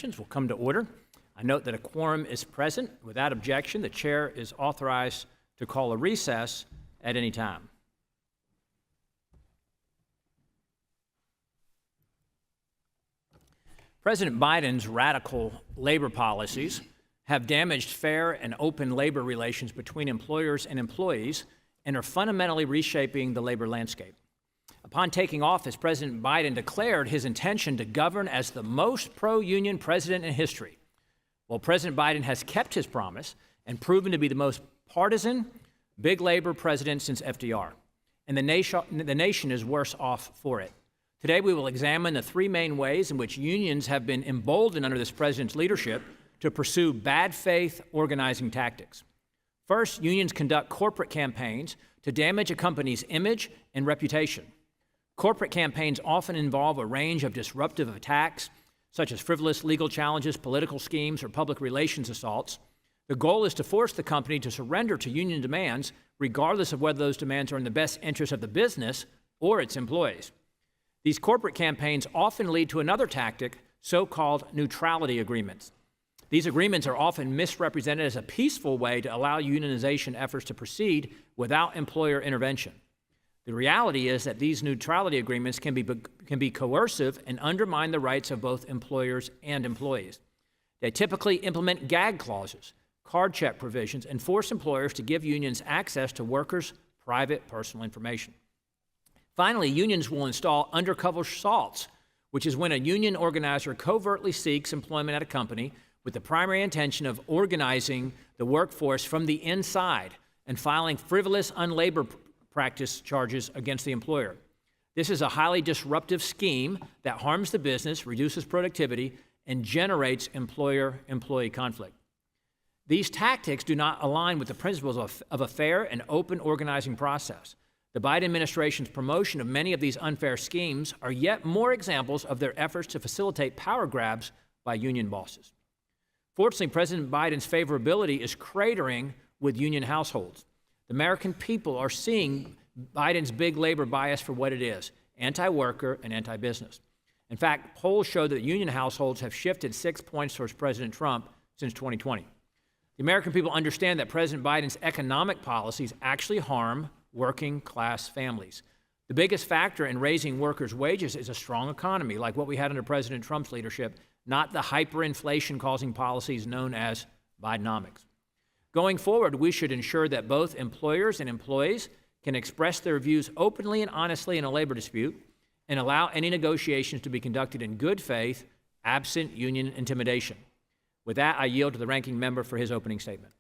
Will come to order. I note that a quorum is present. Without objection, the chair is authorized to call a recess at any time. President Biden's radical labor policies have damaged fair and open labor relations between employers and employees and are fundamentally reshaping the labor landscape. Upon taking office, President Biden declared his intention to govern as the most pro-union president in history. Well, President Biden has kept his promise and proven to be the most partisan, big labor president since FDR. And the nation is worse off for it. Today, we will examine the three main ways in which unions have been emboldened under this president's leadership to pursue bad faith organizing tactics. First, unions conduct corporate campaigns to damage a company's image and reputation. Corporate campaigns often involve a range of disruptive attacks, such as frivolous legal challenges, political schemes, or public relations assaults. The goal is to force the company to surrender to union demands, regardless of whether those demands are in the best interest of the business or its employees. These corporate campaigns often lead to another tactic, so-called neutrality agreements. These agreements are often misrepresented as a peaceful way to allow unionization efforts to proceed without employer intervention. The reality is that these neutrality agreements can be coercive and undermine the rights of both employers and employees. They typically implement gag clauses, card check provisions, and force employers to give unions access to workers' private personal information. Finally, unions will install undercover assaults, which is when a union organizer covertly seeks employment at a company with the primary intention of organizing the workforce from the inside and filing frivolous unlabor practice charges against the employer. This is a highly disruptive scheme that harms the business, reduces productivity, and generates employer-employee conflict. These tactics do not align with the principles of a fair and open organizing process. The Biden administration's promotion of many of these unfair schemes are yet more examples of their efforts to facilitate power grabs by union bosses. Fortunately, President Biden's favorability is cratering with union households. The American people are seeing Biden's big labor bias for what it is, anti-worker and anti-business. In fact, polls show that union households have shifted 6 points towards President Trump since 2020. The American people understand that President Biden's economic policies actually harm working-class families. The biggest factor in raising workers' wages is a strong economy, like what we had under President Trump's leadership, not the hyperinflation-causing policies known as Bidenomics. Going forward, we should ensure that both employers and employees can express their views openly and honestly in a labor dispute and allow any negotiations to be conducted in good faith, absent union intimidation. With that, I yield to the ranking member for his opening statement.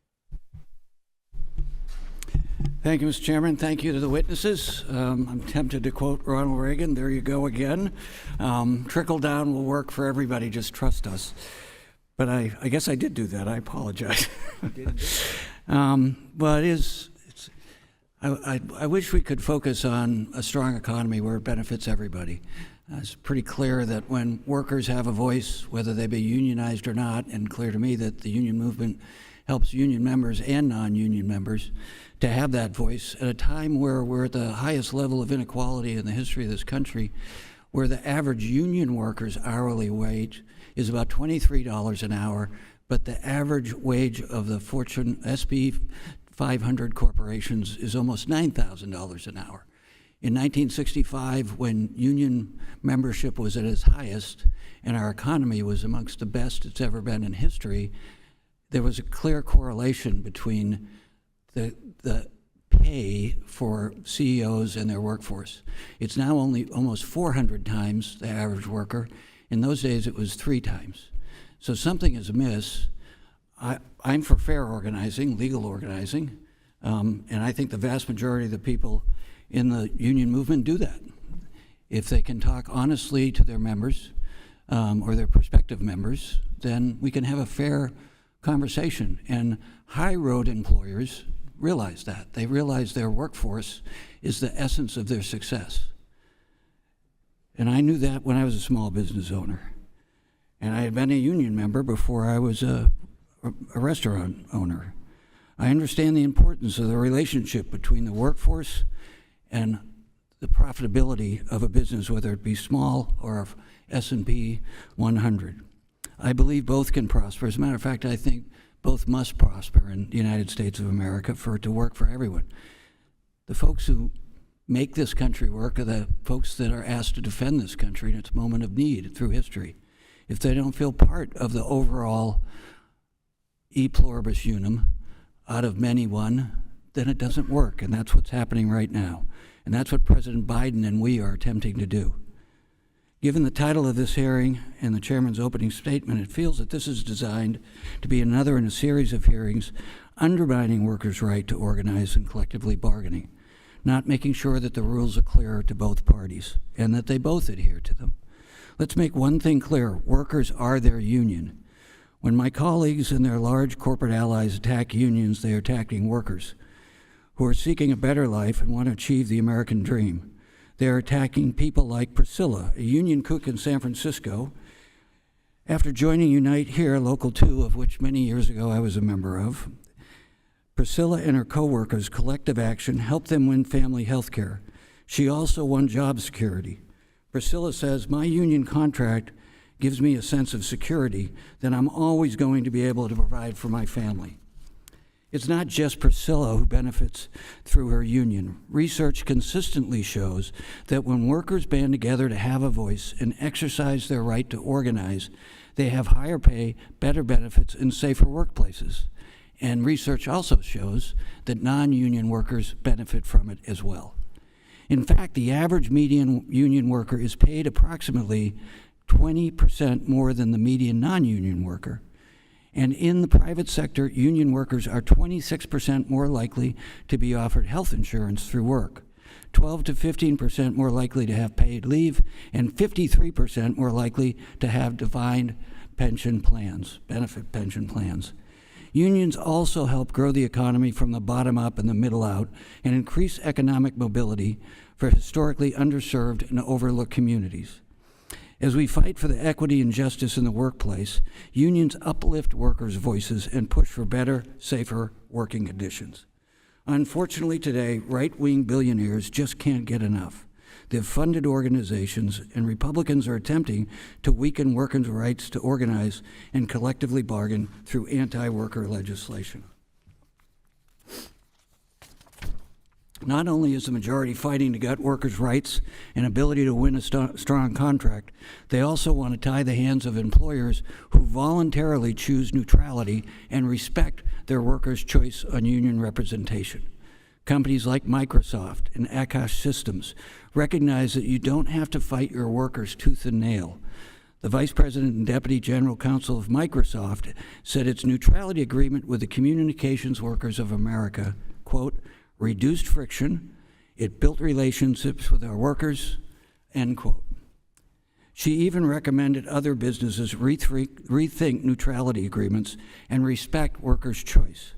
Thank you, Mr. Chairman. Thank you to the witnesses. I'm tempted to quote Ronald Reagan, there you go again. Trickle down will work for everybody, just trust us. But I guess I did do that. I apologize. But I wish we could focus on a strong economy where it benefits everybody. It's pretty clear that when workers have a voice, whether they be unionized or not, and clear to me that the union movement helps union members and non-union members to have that voice at a time where we're at the highest level of inequality in the history of this country, where the average union worker's hourly wage is about $23 an hour, but the average wage of the Fortune SP 500 corporations is almost $9,000 an hour. In 1965, when union membership was at its highest and our economy was amongst the best it's ever been in history, there was a clear correlation between the pay for CEOs and their workforce. It's now only almost 400 times the average worker. In those days, it was 3 times. So something is amiss. I'm for fair organizing, legal organizing, and I think the vast majority of the people in the union movement do that. If they can talk honestly to their members or their prospective members, then we can have a fair conversation. And high road employers realize that. They realize their workforce is the essence of their success. And I knew that when I was a small business owner. And I had been a union member before I was a restaurant owner. I understand the importance of the relationship between the workforce and the profitability of a business, whether it be small or S&P 100. I believe both can prosper. As a matter of fact, I think both must prosper in the United States of America for it to work for everyone. The folks who make this country work are the folks that are asked to defend this country in its moment of need through history. If they don't feel part of the overall e pluribus unum, out of many one, then it doesn't work, and that's what's happening right now. And that's what President Biden and we are attempting to do. Given the title of this hearing and the chairman's opening statement, it feels that this is designed to be another in a series of hearings undermining workers' right to organize and collectively bargaining, not making sure that the rules are clear to both parties and that they both adhere to them. Let's make one thing clear: workers are their union. When my colleagues and their large corporate allies attack unions, they are attacking workers who are seeking a better life and want to achieve the American dream. They are attacking people like Priscilla, a union cook in San Francisco. After joining Unite Here, Local 2, of which many years ago I was a member of, Priscilla and her co-workers' collective action helped them win family health care. She also won job security. Priscilla says, "My union contract gives me a sense of security that I'm always going to be able to provide for my family." It's not just Priscilla who benefits through her union. Research consistently shows that when workers band together to have a voice and exercise their right to organize, they have higher pay, better benefits, and safer workplaces. And research also shows that non-union workers benefit from it as well. In fact, the average median union worker is paid approximately 20% more than the median non-union worker. And in the private sector, union workers are 26% more likely to be offered health insurance through work, 12 to 15% more likely to have paid leave, and 53% more likely to have defined pension plans, benefit pension plans. Unions also help grow the economy from the bottom up and the middle out and increase economic mobility for historically underserved and overlooked communities. As we fight for the equity and justice in the workplace, unions uplift workers' voices and push for better, safer working conditions. Unfortunately today, right-wing billionaires just can't get enough. They've funded organizations, and Republicans are attempting to weaken workers' rights to organize and collectively bargain through anti-worker legislation. Not only is the majority fighting to gut workers' rights and ability to win a strong contract, they also want to tie the hands of employers who voluntarily choose neutrality and respect their workers' choice on union representation. Companies like Microsoft and Akash Systems recognize that you don't have to fight your workers tooth and nail. The Vice President and Deputy General Counsel of Microsoft said its neutrality agreement with the Communications Workers of America, quote, reduced friction, it built relationships with our workers, end quote. She even recommended other businesses rethink neutrality agreements and respect workers' choice.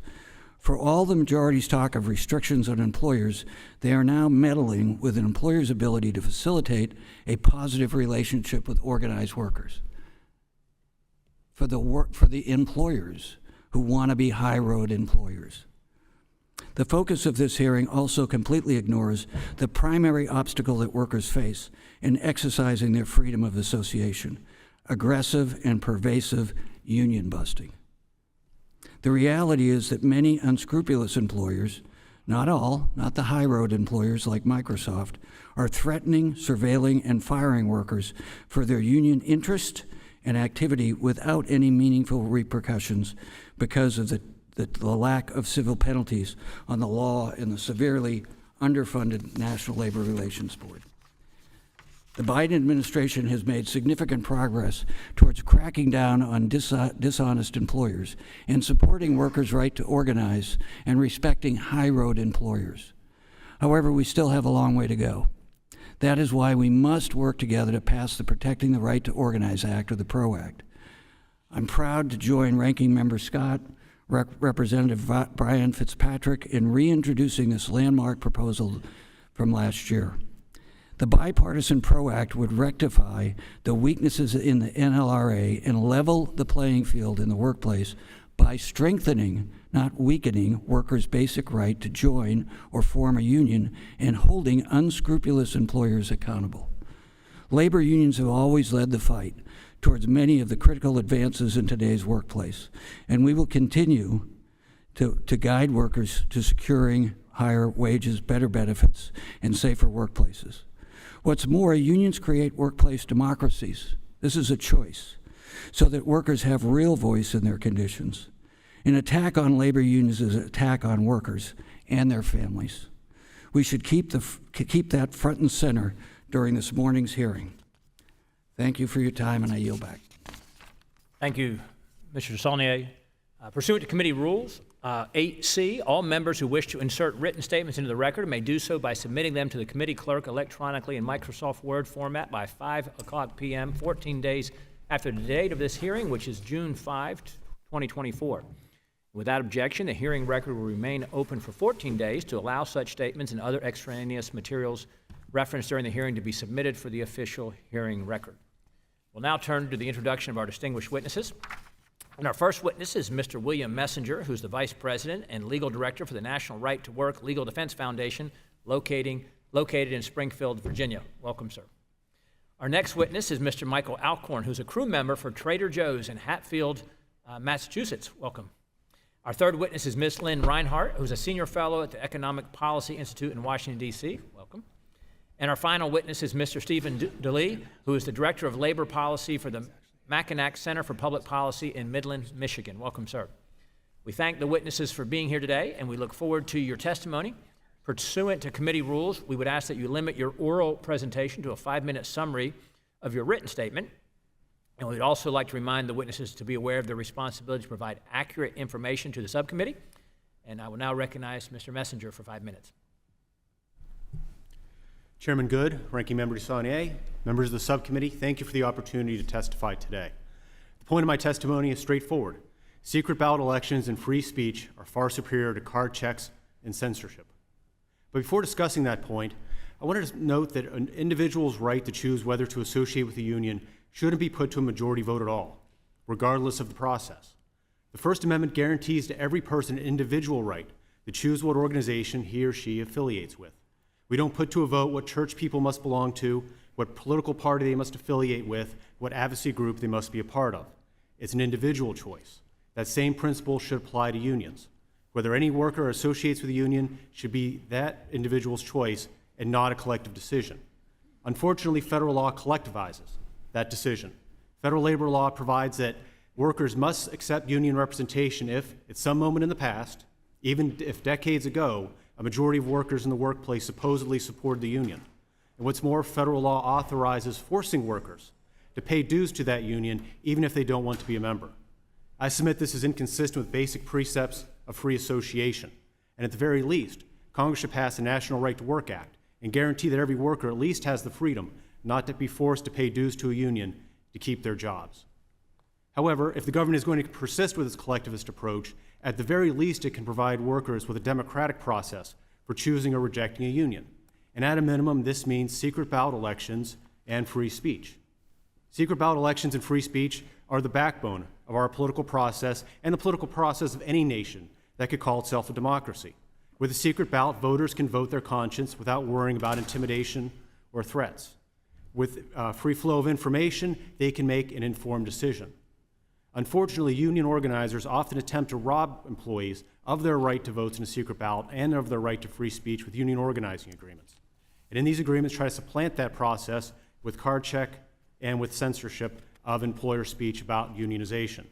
For all the majority's talk of restrictions on employers, they are now meddling with an employer's ability to facilitate a positive relationship with organized workers. For the employers who want to be high-road employers. The focus of this hearing also completely ignores the primary obstacle that workers face in exercising their freedom of association: aggressive and pervasive union busting. The reality is that many unscrupulous employers, not all, not the high-road employers like Microsoft, are threatening, surveilling, and firing workers for their union interest and activity without any meaningful repercussions because of the lack of civil penalties on the law in the severely underfunded National Labor Relations Board. The Biden administration has made significant progress towards cracking down on dishonest employers and supporting workers' right to organize and respecting high-road employers. However, we still have a long way to go. That is why we must work together to pass the Protecting the Right to Organize Act, or the PRO Act. I'm proud to join Ranking Member Scott, Representative Brian Fitzpatrick in reintroducing this landmark proposal from last year. The bipartisan PRO Act would rectify the weaknesses in the NLRA and level the playing field in the workplace by strengthening, not weakening, workers' basic right to join or form a union and holding unscrupulous employers accountable. Labor unions have always led the fight towards many of the critical advances in today's workplace, and we will continue to guide workers to securing higher wages, better benefits, and safer workplaces. What's more, unions create workplace democracies. This is a choice, so that workers have real voice in their conditions. An attack on labor unions is an attack on workers and their families. We should keep that front and center during this morning's hearing. Thank you for your time, and I yield back. Thank you, Mr. Saulnier. Pursuant to committee rules, 8C, all members who wish to insert written statements into the record may do so by submitting them to the committee clerk electronically in Microsoft Word format by 5:00 p.m., 14 days after the date of this hearing, which is June 5, 2024. Without objection, the hearing record will remain open for 14 days to allow such statements and other extraneous materials referenced during the hearing to be submitted for the official hearing record. We'll now turn to the introduction of our distinguished witnesses. And our first witness is Mr. William Messenger, who's the Vice President and Legal Director for the National Right to Work Legal Defense Foundation, located in Springfield, Virginia. Welcome, sir. Our next witness is Mr. Michael Alcorn, who's a crew member for Trader Joe's in Hatfield, Massachusetts. Welcome. Our third witness is Ms. Lynn Reinhardt, who's a Senior Fellow at the Economic Policy Institute in Washington, D.C. Welcome. And our final witness is Mr. Stephen DeLee, who is the Director of Labor Policy for the Mackinac Center for Public Policy in Midland, Michigan. Welcome, sir. We thank the witnesses for being here today, and we look forward to your testimony. Pursuant to committee rules, we would ask that you limit your oral presentation to a 5-minute summary of your written statement. And we'd also like to remind the witnesses to be aware of their responsibility to provide accurate information to the subcommittee. And I will now recognize Mr. Messenger for 5 minutes. Chairman Good, Ranking Member Saulnier, members of the subcommittee, thank you for the opportunity to testify today. The point of my testimony is straightforward. Secret ballot elections and free speech are far superior to card checks and censorship. But before discussing that point, I wanted to note that an individual's right to choose whether to associate with a union shouldn't be put to a majority vote at all, regardless of the process. The First Amendment guarantees to every person an individual right to choose what organization he or she affiliates with. We don't put to a vote what church people must belong to, what political party they must affiliate with, what advocacy group they must be a part of. It's an individual choice. That same principle should apply to unions. Whether any worker associates with a union should be that individual's choice and not a collective decision. Unfortunately, federal law collectivizes that decision. Federal labor law provides that workers must accept union representation if, at some moment in the past, even if decades ago, a majority of workers in the workplace supposedly supported the union. And what's more, federal law authorizes forcing workers to pay dues to that union even if they don't want to be a member. I submit this is inconsistent with basic precepts of free association. And at the very least, Congress should pass the National Right to Work Act and guarantee that every worker at least has the freedom not to be forced to pay dues to a union to keep their jobs. However, if the government is going to persist with its collectivist approach, at the very least it can provide workers with a democratic process for choosing or rejecting a union. And at a minimum, this means secret ballot elections and free speech. Secret ballot elections and free speech are the backbone of our political process and the political process of any nation that could call itself a democracy. With a secret ballot, voters can vote their conscience without worrying about intimidation or threats. With free flow of information, they can make an informed decision. Unfortunately, union organizers often attempt to rob employees of their right to votes in a secret ballot and of their right to free speech with union organizing agreements. And in these agreements, try to supplant that process with card check and with censorship of employer speech about unionization.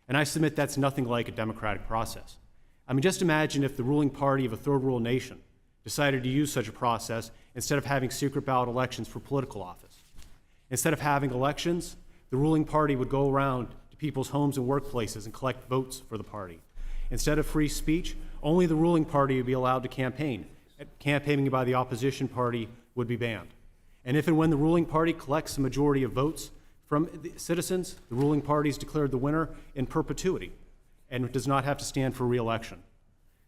And I submit that's nothing like a democratic process. I mean, just imagine if the ruling party of a third world nation decided to use such a process instead of having secret ballot elections for political office. Instead of having elections, the ruling party would go around to people's homes and workplaces and collect votes for the party. Instead of free speech, only the ruling party would be allowed to campaign. Campaigning by the opposition party would be banned. And if and when the ruling party collects the majority of votes from the citizens, the ruling party is declared the winner in perpetuity and does not have to stand for re-election.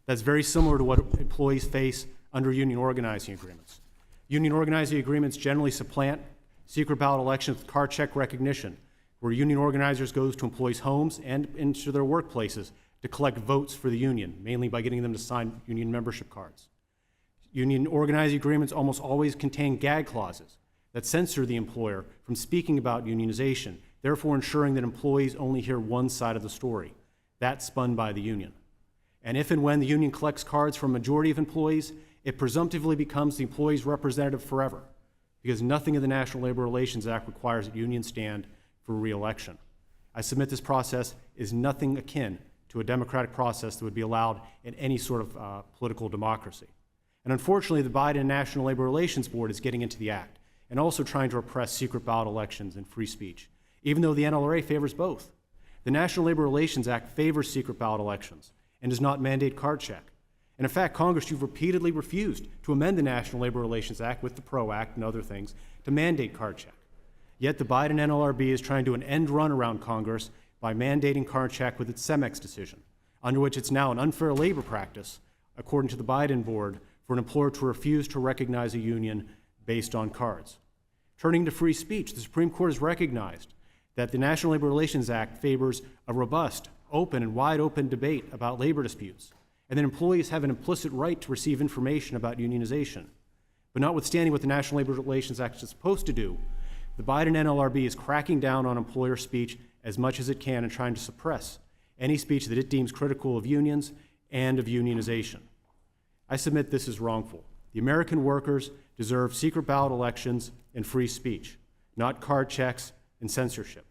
That's very similar to what employees face under union organizing agreements. Union organizing agreements generally supplant secret ballot elections with card check recognition, where union organizers go to employees' homes and into their workplaces to collect votes for the union, mainly by getting them to sign union membership cards. Union organizing agreements almost always contain gag clauses that censor the employer from speaking about unionization. therefore ensuring that employees only hear one side of the story, that spun by the union. And if and when the union collects cards from a majority of employees, it presumptively becomes the employee's representative forever, because nothing in the National Labor Relations Act requires that unions stand for re-election. I submit this process is nothing akin to a democratic process that would be allowed in any sort of political democracy. And unfortunately, the Biden National Labor Relations Board is getting into the act and also trying to repress secret ballot elections and free speech, even though the NLRA favors both. The National Labor Relations Act favors secret ballot elections and does not mandate card check. And in fact, Congress, you've repeatedly refused to amend the National Labor Relations Act with the PRO Act and other things to mandate card check. Yet the Biden NLRB is trying to do an end run around Congress by mandating card check with its CEMEX decision, under which it's now an unfair labor practice, according to the Biden board, for an employer to refuse to recognize a union based on cards. Turning to free speech, the Supreme Court has recognized that the National Labor Relations Act favors a robust, open, and wide open debate about labor disputes, and that employees have an implicit right to receive information about unionization. But notwithstanding what the National Labor Relations Act is supposed to do, the Biden NLRB is cracking down on employer speech as much as it can and trying to suppress any speech that it deems critical of unions and of unionization. I submit this is wrongful. The American workers deserve secret ballot elections and free speech, not card checks and censorship.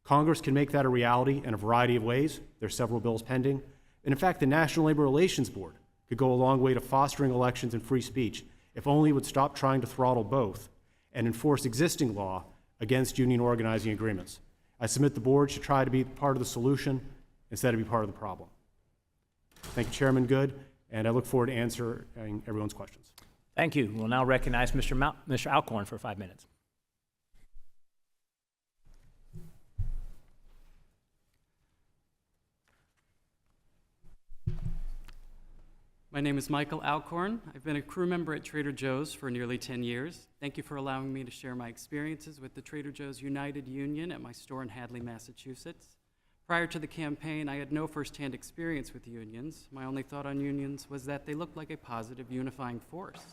Congress can make that a reality in a variety of ways. There are several bills pending. And in fact, the National Labor Relations Board could go a long way to fostering elections and free speech if only it would stop trying to throttle both and enforce existing law against union organizing agreements. I submit the board should try to be part of the solution instead of be part of the problem. Thank you, Chairman Good, and I look forward to answering everyone's questions. Thank you. We'll now recognize Mr. Alcorn for 5 minutes. My name is Michael Alcorn. I've been a crew member at Trader Joe's for nearly 10 years. Thank you for allowing me to share my experiences with the Trader Joe's United Union at my store in Hadley, Massachusetts. Prior to the campaign, I had no firsthand experience with unions. My only thought on unions was that they looked like a positive unifying force.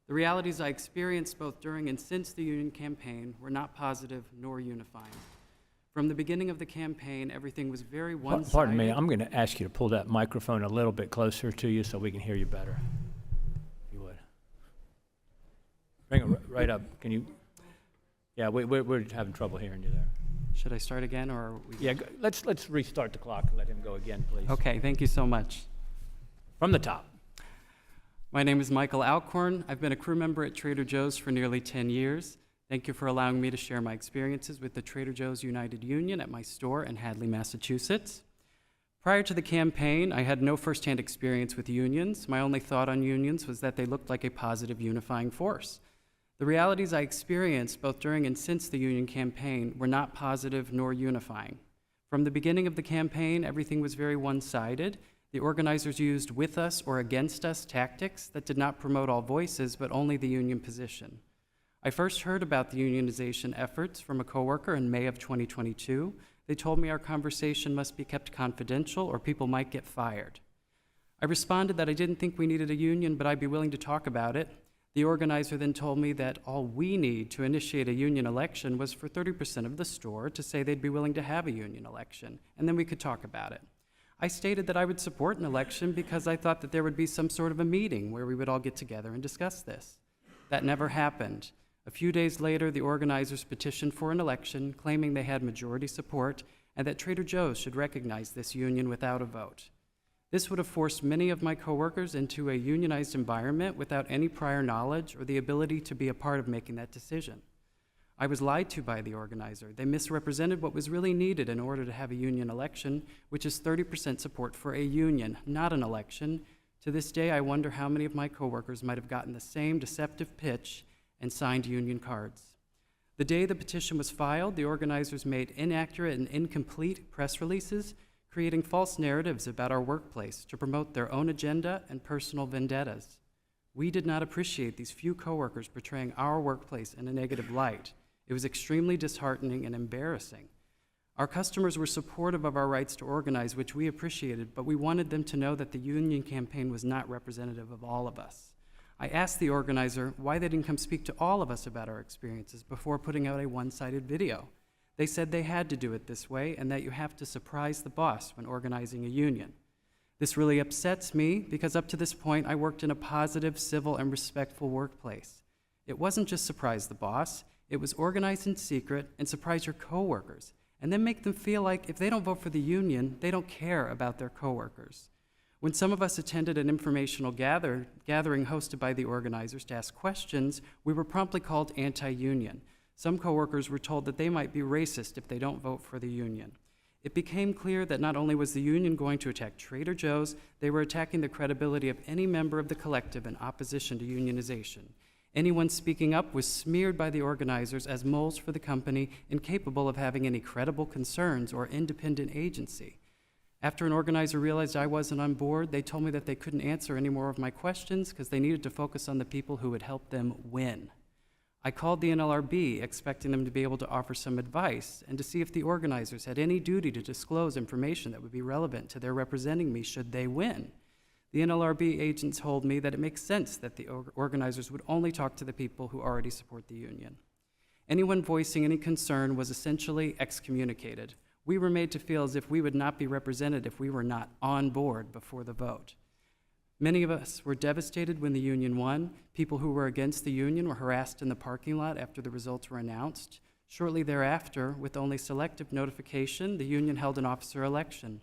The realities I experienced both during and since the union campaign were not positive nor unifying. From the beginning of the campaign, everything was very one-sided. Pardon me, I'm going to ask you to pull that microphone a little bit closer to you so we can hear you better. If you would. Bring it right up. Can you? Yeah, we're having trouble hearing you there. Should I start again, or? Yeah, let's restart the clock and let him go again, please. Okay, thank you so much. From the top. My name is Michael Alcorn. I've been a crew member at Trader Joe's for nearly 10 years. Thank you for allowing me to share my experiences with the Trader Joe's United Union at my store in Hadley, Massachusetts. Prior to the campaign, I had no firsthand experience with unions. My only thought on unions was that they looked like a positive unifying force. The realities I experienced both during and since the union campaign were not positive nor unifying. From the beginning of the campaign, everything was very one-sided. The organizers used with us or against us tactics that did not promote all voices, but only the union position. I first heard about the unionization efforts from a coworker in May of 2022. They told me our conversation must be kept confidential or people might get fired. I responded that I didn't think we needed a union, but I'd be willing to talk about it. The organizer then told me that all we need to initiate a union election was for 30% of the store to say they'd be willing to have a union election, and then we could talk about it. I stated that I would support an election because I thought that there would be some sort of a meeting where we would all get together and discuss this. That never happened. A few days later, the organizers petitioned for an election, claiming they had majority support and that Trader Joe's should recognize this union without a vote. This would have forced many of my coworkers into a unionized environment without any prior knowledge or the ability to be a part of making that decision. I was lied to by the organizer. They misrepresented what was really needed in order to have a union election, which is 30% support for a union, not an election. To this day, I wonder how many of my coworkers might have gotten the same deceptive pitch and signed union cards. The day the petition was filed, the organizers made inaccurate and incomplete press releases, creating false narratives about our workplace to promote their own agenda and personal vendettas. We did not appreciate these few coworkers portraying our workplace in a negative light. It was extremely disheartening and embarrassing. Our customers were supportive of our rights to organize, which we appreciated, but we wanted them to know that the union campaign was not representative of all of us. I asked the organizer why they didn't come speak to all of us about our experiences before putting out a one-sided video. They said they had to do it this way and that you have to surprise the boss when organizing a union. This really upsets me because up to this point, I worked in a positive, civil, and respectful workplace. It wasn't just surprise the boss, it was organize in secret and surprise your coworkers, and then make them feel like if they don't vote for the union, they don't care about their coworkers. When some of us attended an informational gathering hosted by the organizers to ask questions, we were promptly called anti-union. Some coworkers were told that they might be racist if they don't vote for the union. It became clear that not only was the union going to attack Trader Joe's, they were attacking the credibility of any member of the collective in opposition to unionization. Anyone speaking up was smeared by the organizers as moles for the company, incapable of having any credible concerns or independent agency. After an organizer realized I wasn't on board, they told me that they couldn't answer any more of my questions because they needed to focus on the people who would help them win. I called the NLRB, expecting them to be able to offer some advice and to see if the organizers had any duty to disclose information that would be relevant to their representing me should they win. The NLRB agents told me that it makes sense that the organizers would only talk to the people who already support the union. Anyone voicing any concern was essentially excommunicated. We were made to feel as if we would not be represented if we were not on board before the vote. Many of us were devastated when the union won. People who were against the union were harassed in the parking lot after the results were announced. Shortly thereafter, with only selective notification, the union held an officer election.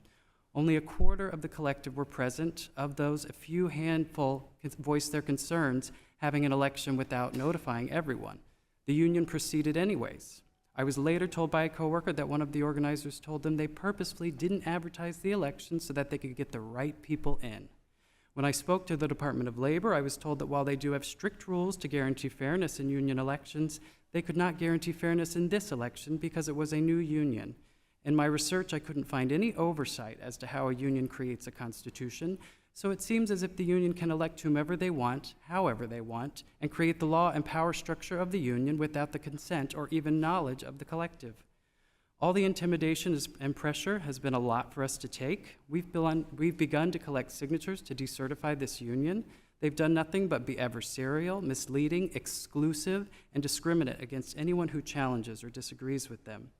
Only a quarter of the collective were present. Of those, a few handful voiced their concerns, having an election without notifying everyone. The union proceeded anyways. I was later told by a coworker that one of the organizers told them they purposefully didn't advertise the election so that they could get the right people in. When I spoke to the Department of Labor, I was told that while they do have strict rules to guarantee fairness in union elections, they could not guarantee fairness in this election because it was a new union. In my research, I couldn't find any oversight as to how a union creates a constitution, so it seems as if the union can elect whomever they want, however they want, and create the law and power structure of the union without the consent or even knowledge of the collective. All the intimidation and pressure has been a lot for us to take. We've begun to collect signatures to decertify this union. They've done nothing but be adversarial, misleading, exclusive, and discriminate against anyone who challenges or disagrees with them.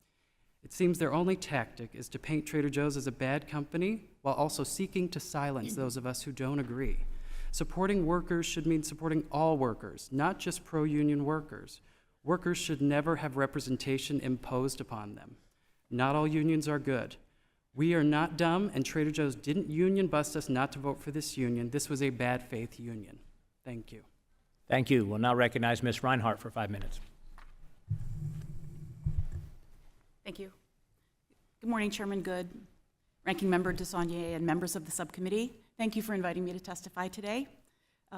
It seems their only tactic is to paint Trader Joe's as a bad company while also seeking to silence those of us who don't agree. Supporting workers should mean supporting all workers, not just pro-union workers. Workers should never have representation imposed upon them. Not all unions are good. We are not dumb, and Trader Joe's didn't union bust us not to vote for this union. This was a bad faith union. Thank you. Thank you. We'll now recognize Ms. Reinhardt for 5 minutes. Thank you. Good morning, Chairman Good, Ranking Member DeSaulnier, and members of the subcommittee. Thank you for inviting me to testify today.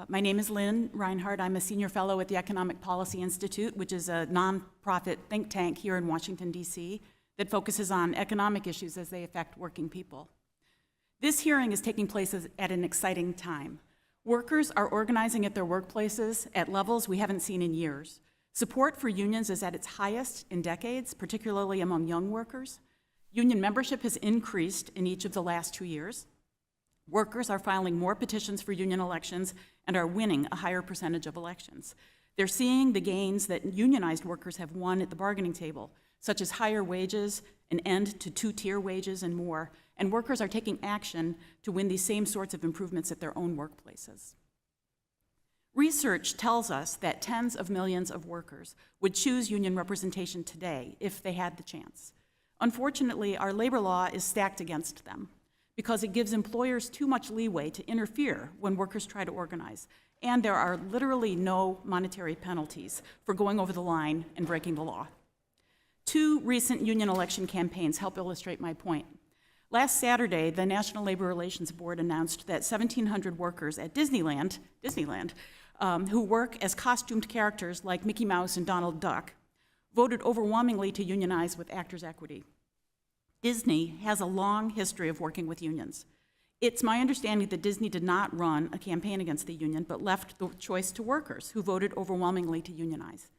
My name is Lynn Reinhardt. I'm a senior fellow at the Economic Policy Institute, which is a nonprofit think tank here in Washington, D.C., that focuses on economic issues as they affect working people. This hearing is taking place at an exciting time. Workers are organizing at their workplaces at levels we haven't seen in years. Support for unions is at its highest in decades, particularly among young workers. Union membership has increased in each of the last 2 years. Workers are filing more petitions for union elections and are winning a higher percentage of elections. They're seeing the gains that unionized workers have won at the bargaining table, such as higher wages, an end to two-tier wages, and more, and workers are taking action to win these same sorts of improvements at their own workplaces. Research tells us that tens of millions of workers would choose union representation today if they had the chance. Unfortunately, our labor law is stacked against them because it gives employers too much leeway to interfere when workers try to organize, and there are literally no monetary penalties for going over the line and breaking the law. 2 recent union election campaigns help illustrate my point. Last Saturday, the National Labor Relations Board announced that 1,700 workers at Disneyland, who work as costumed characters like Mickey Mouse and Donald Duck, voted overwhelmingly to unionize with Actors Equity. Disney has a long history of working with unions. It's my understanding that Disney did not run a campaign against the union, but left the choice to workers, who voted overwhelmingly to unionize.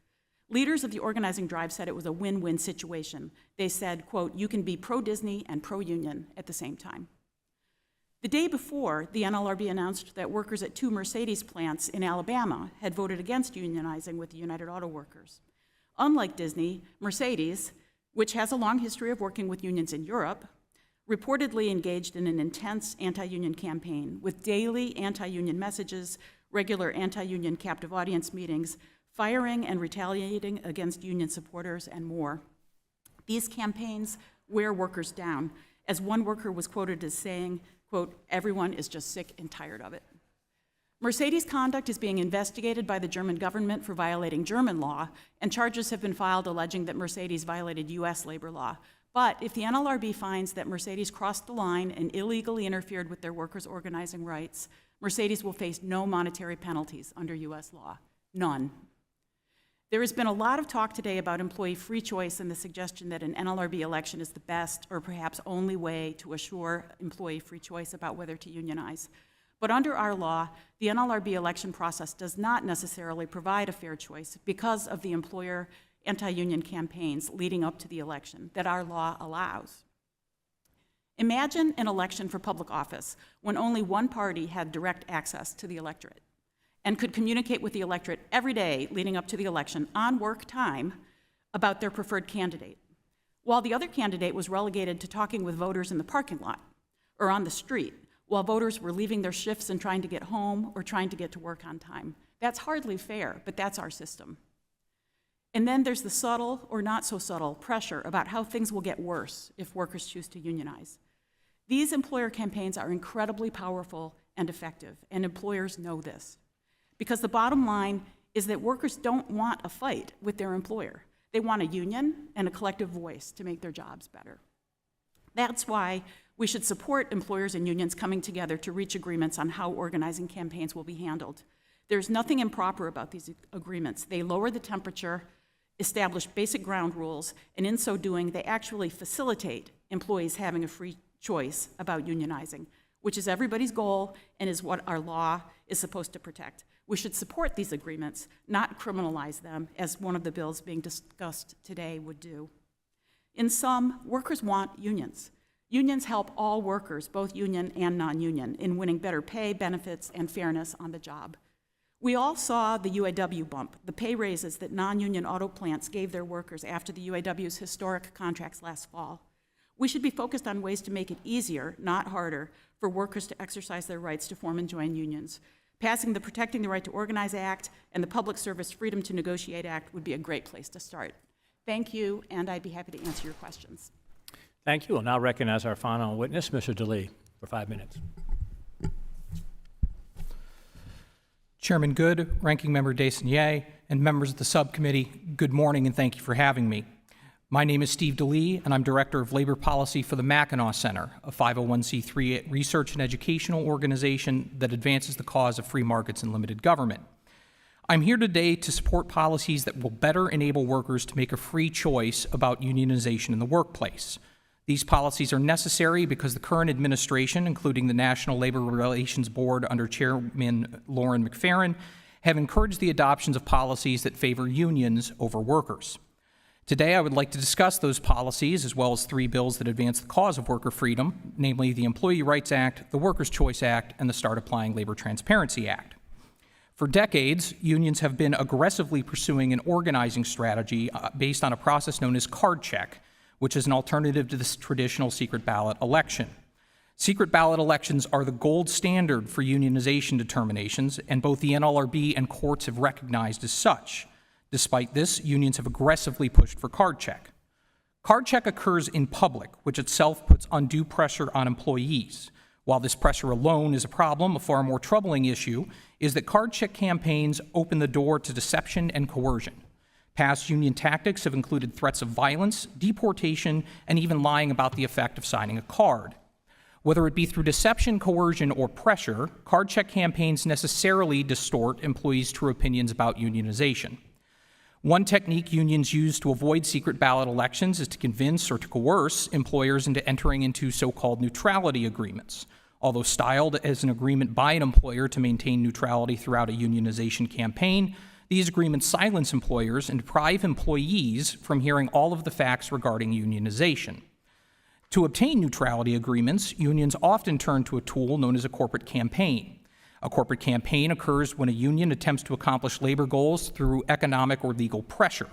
Leaders of the organizing drive said it was a win-win situation. They said, quote, "You can be pro-Disney and pro-union at the same time." The day before, the NLRB announced that workers at 2 Mercedes plants in Alabama had voted against unionizing with the United Auto Workers. Unlike Disney, Mercedes, which has a long history of working with unions in Europe, reportedly engaged in an intense anti-union campaign with daily anti-union messages, regular anti-union captive audience meetings, firing and retaliating against union supporters, and more. These campaigns wear workers down, as one worker was quoted as saying, quote, "Everyone is just sick and tired of it." Mercedes' conduct is being investigated by the German government for violating German law, and charges have been filed alleging that Mercedes violated US labor law. But if the NLRB finds that Mercedes crossed the line and illegally interfered with their workers' organizing rights, Mercedes will face no monetary penalties under US law. None. There has been a lot of talk today about employee free choice and the suggestion that an NLRB election is the best or perhaps only way to assure employee free choice about whether to unionize. But under our law, the NLRB election process does not necessarily provide a fair choice because of the employer anti-union campaigns leading up to the election that our law allows. Imagine an election for public office when only one party had direct access to the electorate and could communicate with the electorate every day leading up to the election on work time about their preferred candidate, while the other candidate was relegated to talking with voters in the parking lot or on the street, while voters were leaving their shifts and trying to get home or trying to get to work on time. That's hardly fair, but that's our system. And then there's the subtle or not so subtle pressure about how things will get worse if workers choose to unionize. These employer campaigns are incredibly powerful and effective, and employers know this. Because the bottom line is that workers don't want a fight with their employer. They want a union and a collective voice to make their jobs better. That's why we should support employers and unions coming together to reach agreements on how organizing campaigns will be handled. There's nothing improper about these agreements. They lower the temperature, establish basic ground rules, and in so doing, they actually facilitate employees having a free choice about unionizing, which is everybody's goal and is what our law is supposed to protect. We should support these agreements, not criminalize them, as one of the bills being discussed today would do. In sum, workers want unions. Unions help all workers, both union and non-union, in winning better pay, benefits, and fairness on the job. We all saw the UAW bump, the pay raises that non-union auto plants gave their workers after the UAW's historic contracts last fall. We should be focused on ways to make it easier, not harder, for workers to exercise their rights to form and join unions. Passing the Protecting the Right to Organize Act and the Public Service Freedom to Negotiate Act would be a great place to start. Thank you, and I'd be happy to answer your questions. Thank you. We'll now recognize our final witness, Mr. DeLee, for 5 minutes. Chairman Good, Ranking Member Dessigné, and members of the subcommittee, good morning and thank you for having me. My name is Steve DeLee, and I'm Director of Labor Policy for the Mackinac Center, a 501c3 research and educational organization that advances the cause of free markets and limited government. I'm here today to support policies that will better enable workers to make a free choice about unionization in the workplace. These policies are necessary because the current administration, including the National Labor Relations Board under Chairman Lauren McFerrin, have encouraged the adoptions of policies that favor unions over workers. Today, I would like to discuss those policies, as well as 3 bills that advance the cause of worker freedom, namely the Employee Rights Act, the Workers' Choice Act, and the Start Applying Labor Transparency Act. For decades, unions have been aggressively pursuing an organizing strategy based on a process known as card check, which is an alternative to the traditional secret ballot election. Secret ballot elections are the gold standard for unionization determinations, and both the NLRB and courts have recognized as such. Despite this, unions have aggressively pushed for card check. Card check occurs in public, which itself puts undue pressure on employees. While this pressure alone is a problem, a far more troubling issue is that card check campaigns open the door to deception and coercion. Past union tactics have included threats of violence, deportation, and even lying about the effect of signing a card. Whether it be through deception, coercion, or pressure, card check campaigns necessarily distort employees' true opinions about unionization. One technique unions use to avoid secret ballot elections is to convince or to coerce employers into entering into so-called neutrality agreements. Although styled as an agreement by an employer to maintain neutrality throughout a unionization campaign, these agreements silence employers and deprive employees from hearing all of the facts regarding unionization. To obtain neutrality agreements, unions often turn to a tool known as a corporate campaign. A corporate campaign occurs when a union attempts to accomplish labor goals through economic or legal pressure.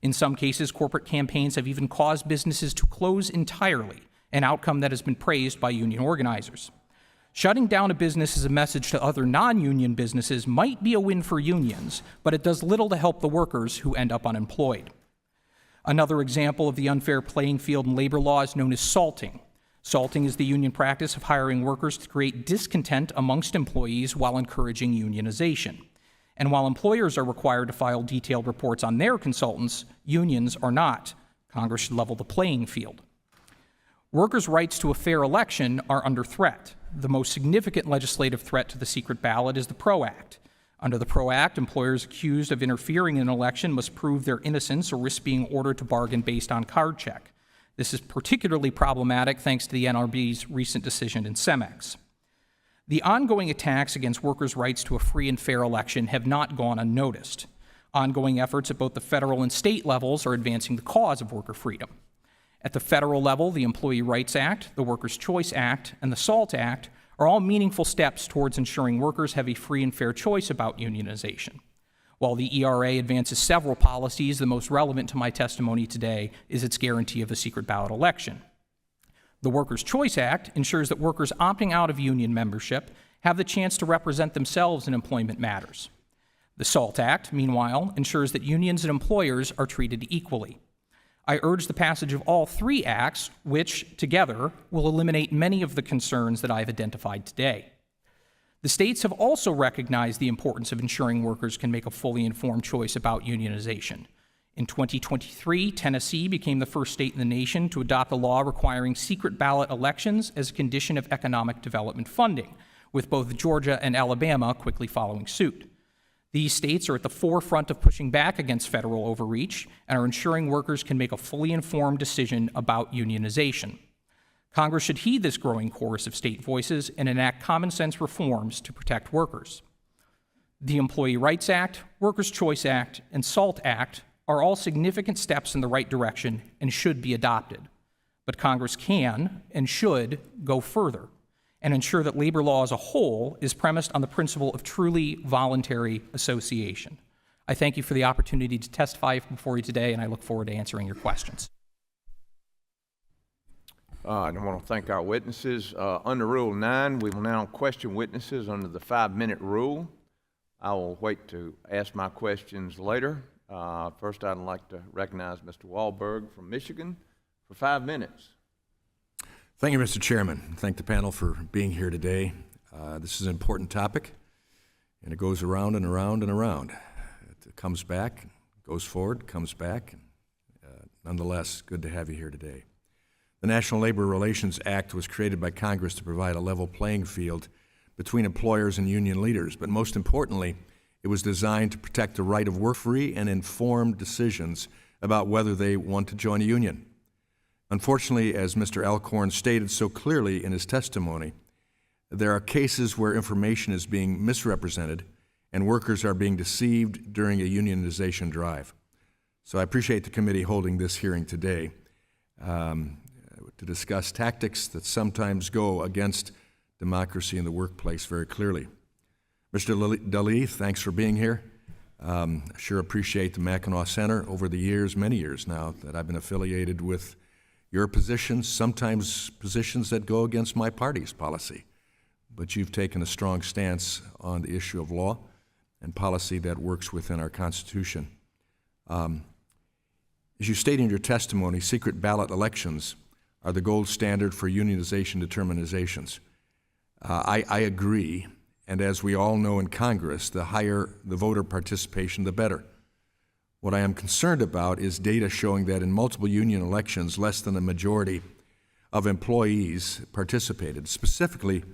In some cases, corporate campaigns have even caused businesses to close entirely, an outcome that has been praised by union organizers. Shutting down a business as a message to other non-union businesses might be a win for unions, but it does little to help the workers who end up unemployed. Another example of the unfair playing field in labor law is known as salting. Salting is the union practice of hiring workers to create discontent amongst employees while encouraging unionization. And while employers are required to file detailed reports on their consultants, unions are not. Congress should level the playing field. Workers' rights to a fair election are under threat. The most significant legislative threat to the secret ballot is the PRO Act. Under the PRO Act, employers accused of interfering in an election must prove their innocence or risk being ordered to bargain based on card check. This is particularly problematic thanks to the NRB's recent decision in Cemex. The ongoing attacks against workers' rights to a free and fair election have not gone unnoticed. Ongoing efforts at both the federal and state levels are advancing the cause of worker freedom. At the federal level, the Employee Rights Act, the Workers' Choice Act, and the SALT Act are all meaningful steps towards ensuring workers have a free and fair choice about unionization. While the ERA advances several policies, the most relevant to my testimony today is its guarantee of a secret ballot election. The Workers' Choice Act ensures that workers opting out of union membership have the chance to represent themselves in employment matters. The SALT Act, meanwhile, ensures that unions and employers are treated equally. I urge the passage of all three acts, which, together, will eliminate many of the concerns that I've identified today. The states have also recognized the importance of ensuring workers can make a fully informed choice about unionization. In 2023, Tennessee became the first state in the nation to adopt a law requiring secret ballot elections as a condition of economic development funding, with both Georgia and Alabama quickly following suit. These states are at the forefront of pushing back against federal overreach and are ensuring workers can make a fully informed decision about unionization. Congress should heed this growing chorus of state voices and enact common sense reforms to protect workers. The Employee Rights Act, Workers' Choice Act, and SALT Act are all significant steps in the right direction and should be adopted. But Congress can and should go further and ensure that labor law as a whole is premised on the principle of truly voluntary association. I thank you for the opportunity to testify before you today, and I look forward to answering your questions. I want to thank our witnesses. Under Rule 9, we will now question witnesses under the 5-minute rule. I will wait to ask my questions later. First, I'd like to recognize Mr. Wahlberg from Michigan for 5 minutes. Thank you, Mr. Chairman. Thank the panel for being here today. This is an important topic, and it goes around and around and around. It comes back, goes forward, comes back. Nonetheless, good to have you here today. The National Labor Relations Act was created by Congress to provide a level playing field between employers and union leaders, but most importantly, it was designed to protect the right of work-free and informed decisions about whether they want to join a union. Unfortunately, as Mr. Alcorn stated so clearly in his testimony, there are cases where information is being misrepresented and workers are being deceived during a unionization drive. So I appreciate the committee holding this hearing today to discuss tactics that sometimes go against democracy in the workplace very clearly. Mr. Daly, thanks for being here. I sure appreciate the Mackinac Center over the years, many years now, that I've been affiliated with your positions, sometimes positions that go against my party's policy. But you've taken a strong stance on the issue of law and policy that works within our Constitution. As you state in your testimony, secret ballot elections are the gold standard for unionization determinations. I agree, and as we all know in Congress, the higher the voter participation, the better. What I am concerned about is data showing that in multiple union elections, less than a majority of employees participated. Specifically,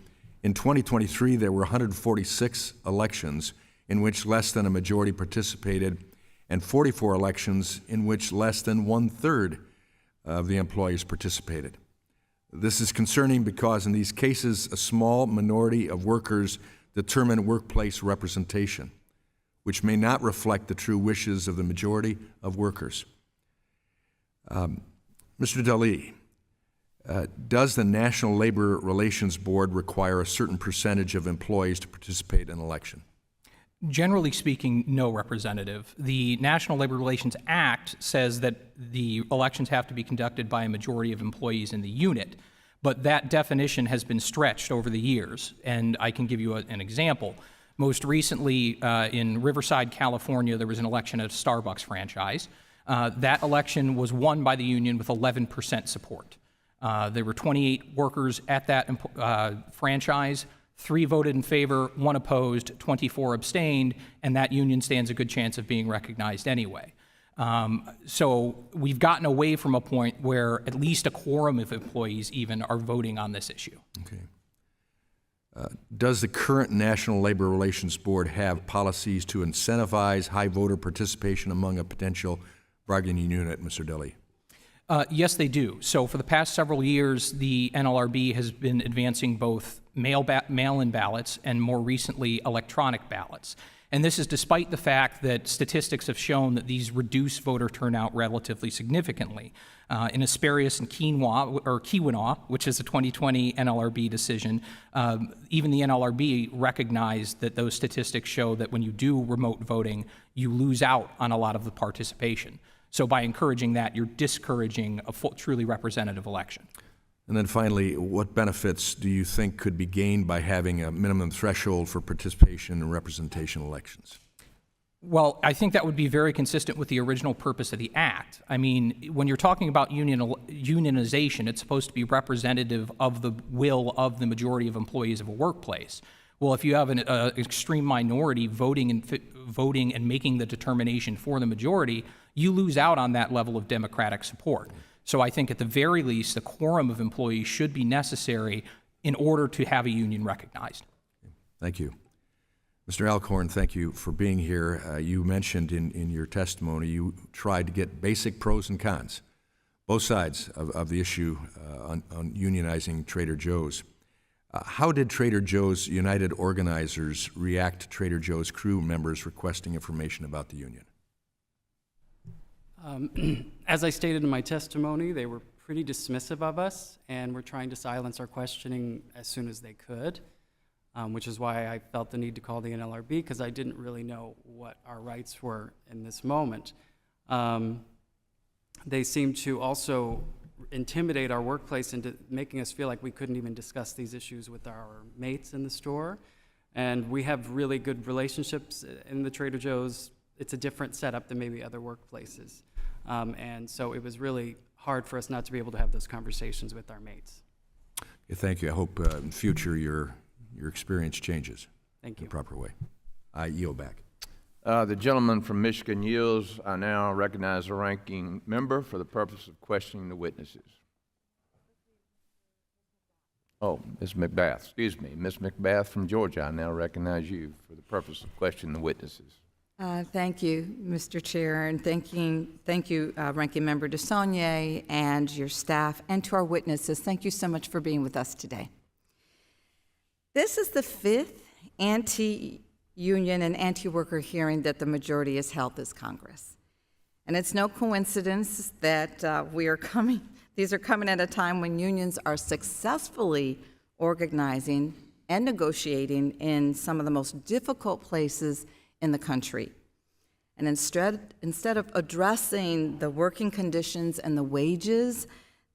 in 2023, there were 146 elections in which less than a majority participated, and 44 elections in which less than 1/3 of the employees participated. This is concerning because in these cases, a small minority of workers determine workplace representation, which may not reflect the true wishes of the majority of workers. Mr. Daly, does the National Labor Relations Board require a certain percentage of employees to participate in an election? Generally speaking, no, Representative. The National Labor Relations Act says that the elections have to be conducted by a majority of employees in the unit, but that definition has been stretched over the years, and I can give you an example. Most recently, in Riverside, California, there was an election at a Starbucks franchise. That election was won by the union with 11% support. There were 28 workers at that franchise. 3 voted in favor, 1 opposed, 24 abstained, and that union stands a good chance of being recognized anyway. So we've gotten away from a point where at least a quorum of employees even are voting on this issue. Okay. Does the current National Labor Relations Board have policies to incentivize high voter participation among a potential bargaining unit, Mr. Dilley? Yes, they do. So for the past several years, the NLRB has been advancing both mail-in ballots and more recently electronic ballots. And this is despite the fact that statistics have shown that these reduce voter turnout relatively significantly. In Asperius and Keweenaw, which is a 2020 NLRB decision, even the NLRB recognized that those statistics show that when you do remote voting, you lose out on a lot of the participation. So by encouraging that, you're discouraging a truly representative election. And then finally, what benefits do you think could be gained by having a minimum threshold for participation in representation elections? Well, I think that would be very consistent with the original purpose of the Act. I mean, when you're talking about unionization, it's supposed to be representative of the will of the majority of employees of a workplace. Well, if you have an extreme minority voting and making the determination for the majority, you lose out on that level of democratic support. So I think at the very least, the quorum of employees should be necessary in order to have a union recognized. Thank you. Mr. Alcorn, thank you for being here. You mentioned in your testimony you tried to get basic pros and cons, both sides of the issue on unionizing Trader Joe's. How did Trader Joe's United organizers react to Trader Joe's crew members requesting information about the union? As I stated in my testimony, they were pretty dismissive of us and were trying to silence our questioning as soon as they could, which is why I felt the need to call the NLRB, because I didn't really know what our rights were in this moment. They seemed to also intimidate our workplace into making us feel like we couldn't even discuss these issues with our mates in the store. And we have really good relationships in the Trader Joe's. It's a different setup than maybe other workplaces. And so it was really hard for us not to be able to have those conversations with our mates. Yeah, thank you. I hope in future your experience changes. Thank you. In a proper way. I yield back. The gentleman from Michigan yields. I now recognize the ranking member for the purpose of questioning the witnesses. Oh, Ms. McBath, excuse me. Ms. McBath from Georgia, I now recognize you for the purpose of questioning the witnesses. Thank you, Mr. Chair, and thank you, Ranking Member DeSaulnier and your staff, and to our witnesses. Thank you so much for being with us today. This is the 5th anti-union and anti-worker hearing that the majority has held this Congress. And it's no coincidence that these are coming at a time when unions are successfully organizing and negotiating in some of the most difficult places in the country. And instead of addressing the working conditions and the wages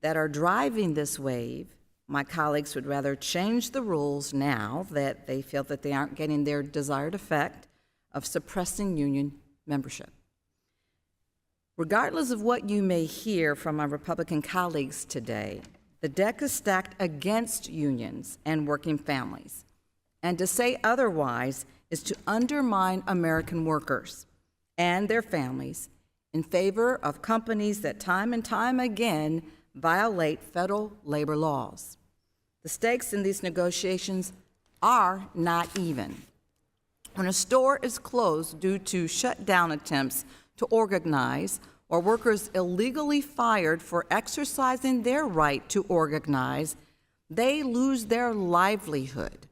that are driving this wave, my colleagues would rather change the rules now that they feel that they aren't getting their desired effect of suppressing union membership. Regardless of what you may hear from my Republican colleagues today, the deck is stacked against unions and working families. And to say otherwise is to undermine American workers and their families in favor of companies that time and time again violate federal labor laws. The stakes in these negotiations are not even. When a store is closed due to shutdown attempts to organize, or workers illegally fired for exercising their right to organize, they lose their livelihood.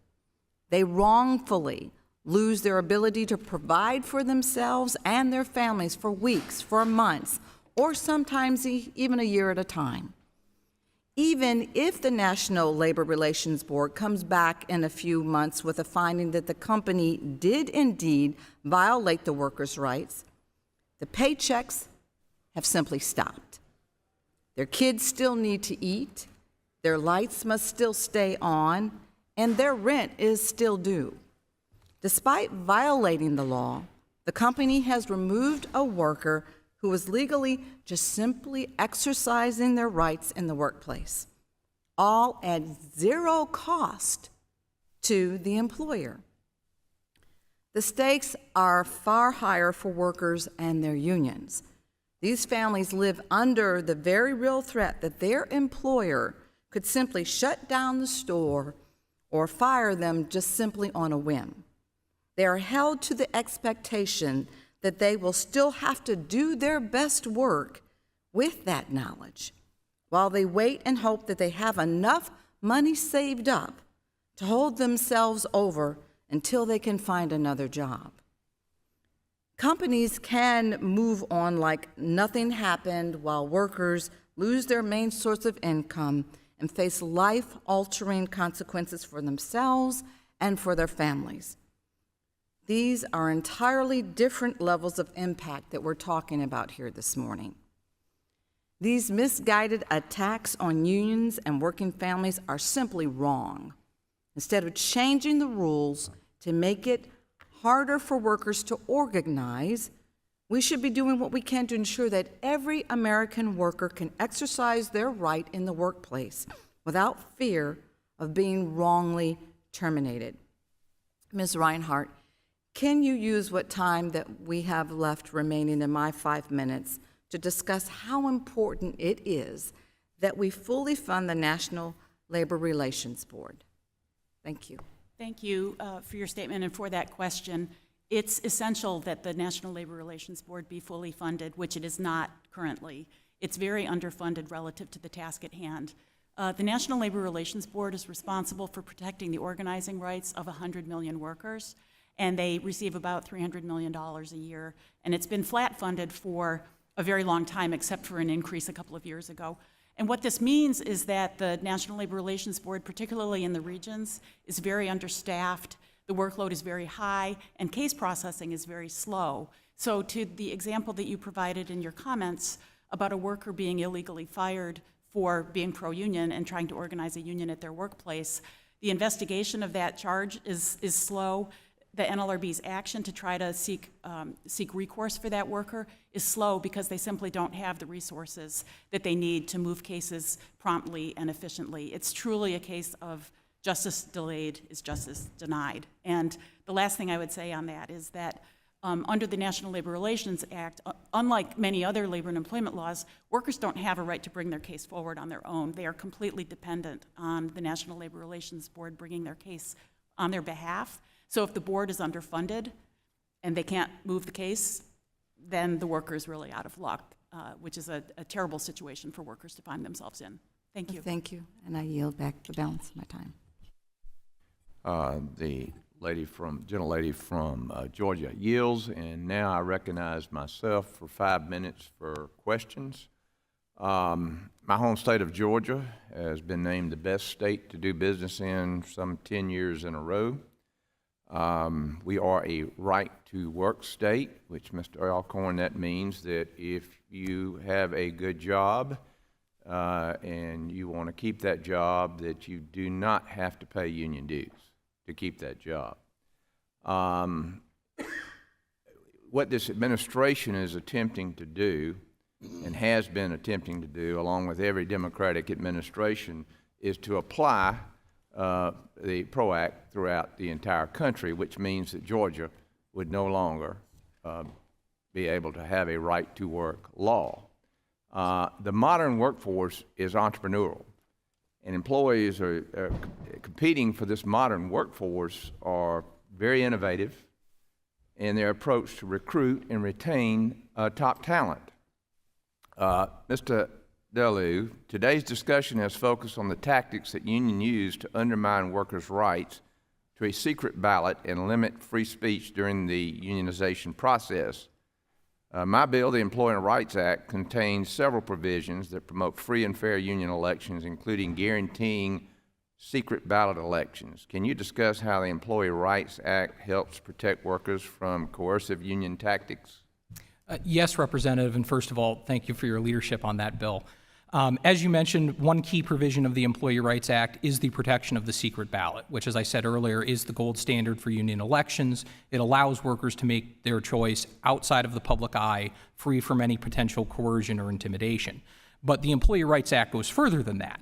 They wrongfully lose their ability to provide for themselves and their families for weeks, for months, or sometimes even a year at a time. Even if the National Labor Relations Board comes back in a few months with a finding that the company did indeed violate the workers' rights, the paychecks have simply stopped. Their kids still need to eat, their lights must still stay on, and their rent is still due. Despite violating the law, the company has removed a worker who was legally just simply exercising their rights in the workplace, all at zero cost to the employer. The stakes are far higher for workers and their unions. These families live under the very real threat that their employer could simply shut down the store or fire them just simply on a whim. They are held to the expectation that they will still have to do their best work with that knowledge, while they wait and hope that they have enough money saved up to hold themselves over until they can find another job. Companies can move on like nothing happened while workers lose their main source of income and face life-altering consequences for themselves and for their families. These are entirely different levels of impact that we're talking about here this morning. These misguided attacks on unions and working families are simply wrong. Instead of changing the rules to make it harder for workers to organize, we should be doing what we can to ensure that every American worker can exercise their right in the workplace without fear of being wrongly terminated. Ms. Reinhart, can you use what time that we have left remaining in my 5 minutes to discuss how important it is that we fully fund the National Labor Relations Board? Thank you. Thank you for your statement and for that question. It's essential that the National Labor Relations Board be fully funded, which it is not currently. It's very underfunded relative to the task at hand. The National Labor Relations Board is responsible for protecting the organizing rights of 100 million workers, and they receive about $300 million a year. And it's been flat funded for a very long time, except for an increase a couple of years ago. And what this means is that the National Labor Relations Board, particularly in the regions, is very understaffed, the workload is very high, and case processing is very slow. So to the example that you provided in your comments about a worker being illegally fired for being pro-union and trying to organize a union at their workplace, the investigation of that charge is slow. The NLRB's action to try to seek recourse for that worker is slow because they simply don't have the resources that they need to move cases promptly and efficiently. It's truly a case of justice delayed is justice denied. And the last thing I would say on that is that under the National Labor Relations Act, unlike many other labor and employment laws, workers don't have a right to bring their case forward on their own. They are completely dependent on the National Labor Relations Board bringing their case on their behalf. So if the board is underfunded and they can't move the case, then the worker is really out of luck, which is a terrible situation for workers to find themselves in. Thank you. Thank you, and I yield back the balance of my time. The gentle lady from Georgia yields, and now I recognize myself for 5 minutes for questions. My home state of Georgia has been named the best state to do business in some 10 years in a row. We are a right-to-work state, which, Mr. Alcorn, that means that if you have a good job and you want to keep that job, that you do not have to pay union dues to keep that job. What this administration is attempting to do and has been attempting to do, along with every Democratic administration, is to apply the PRO Act throughout the entire country, which means that Georgia would no longer be able to have a right-to-work law. The modern workforce is entrepreneurial, and employees are competing for this modern workforce are very innovative in their approach to recruit and retain top talent. Mr. Delu, today's discussion has focused on the tactics that unions use to undermine workers' rights to a secret ballot and limit free speech during the unionization process. My bill, the Employee Rights Act, contains several provisions that promote free and fair union elections, including guaranteeing secret ballot elections. Can you discuss how the Employee Rights Act helps protect workers from coercive union tactics? Yes, Representative, and first of all, thank you for your leadership on that bill. As you mentioned, one key provision of the Employee Rights Act is the protection of the secret ballot, which, as I said earlier, is the gold standard for union elections. It allows workers to make their choice outside of the public eye, free from any potential coercion or intimidation. But the Employee Rights Act goes further than that.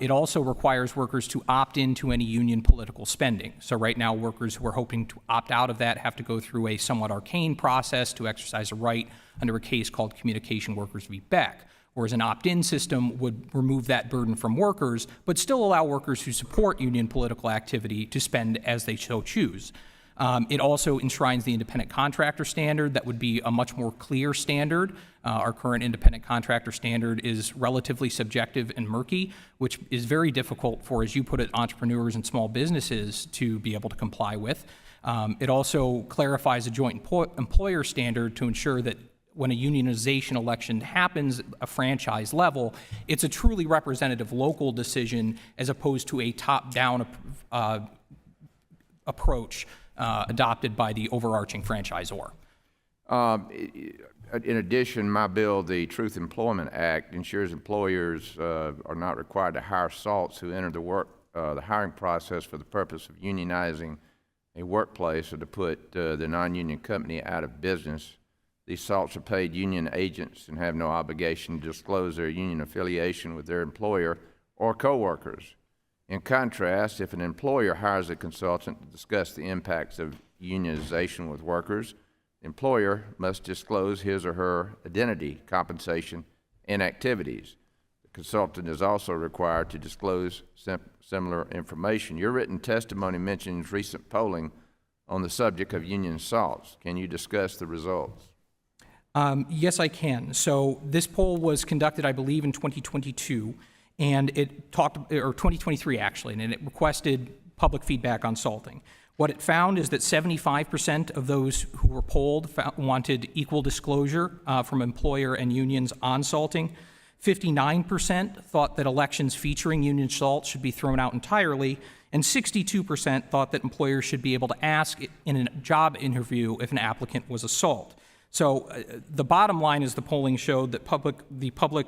It also requires workers to opt into any union political spending. So right now, workers who are hoping to opt out of that have to go through a somewhat arcane process to exercise a right under a case called Communication Workers v. Beck, whereas an opt-in system would remove that burden from workers, but still allow workers who support union political activity to spend as they so choose. It also enshrines the independent contractor standard. That would be a much more clear standard. Our current independent contractor standard is relatively subjective and murky, which is very difficult for, as you put it, entrepreneurs and small businesses to be able to comply with. It also clarifies a joint employer standard to ensure that when a unionization election happens at a franchise level, it's a truly representative local decision as opposed to a top-down approach adopted by the overarching franchisor. In addition, my bill, the Truth Employment Act, ensures employers are not required to hire salts who enter the hiring process for the purpose of unionizing a workplace or to put the non-union company out of business. These salts are paid union agents and have no obligation to disclose their union affiliation with their employer or coworkers. In contrast, if an employer hires a consultant to discuss the impacts of unionization with workers, the employer must disclose his or her identity, compensation, and activities. The consultant is also required to disclose similar information. Your written testimony mentions recent polling on the subject of union salts. Can you discuss the results? Yes, I can. So this poll was conducted, I believe, in 2022, and it talked, or 2023 actually, and it requested public feedback on salting. What it found is that 75% of those who were polled wanted equal disclosure from employer and unions on salting. 59% thought that elections featuring union salt should be thrown out entirely, and 62% thought that employers should be able to ask in a job interview if an applicant was a salt. So the bottom line is the polling showed that the public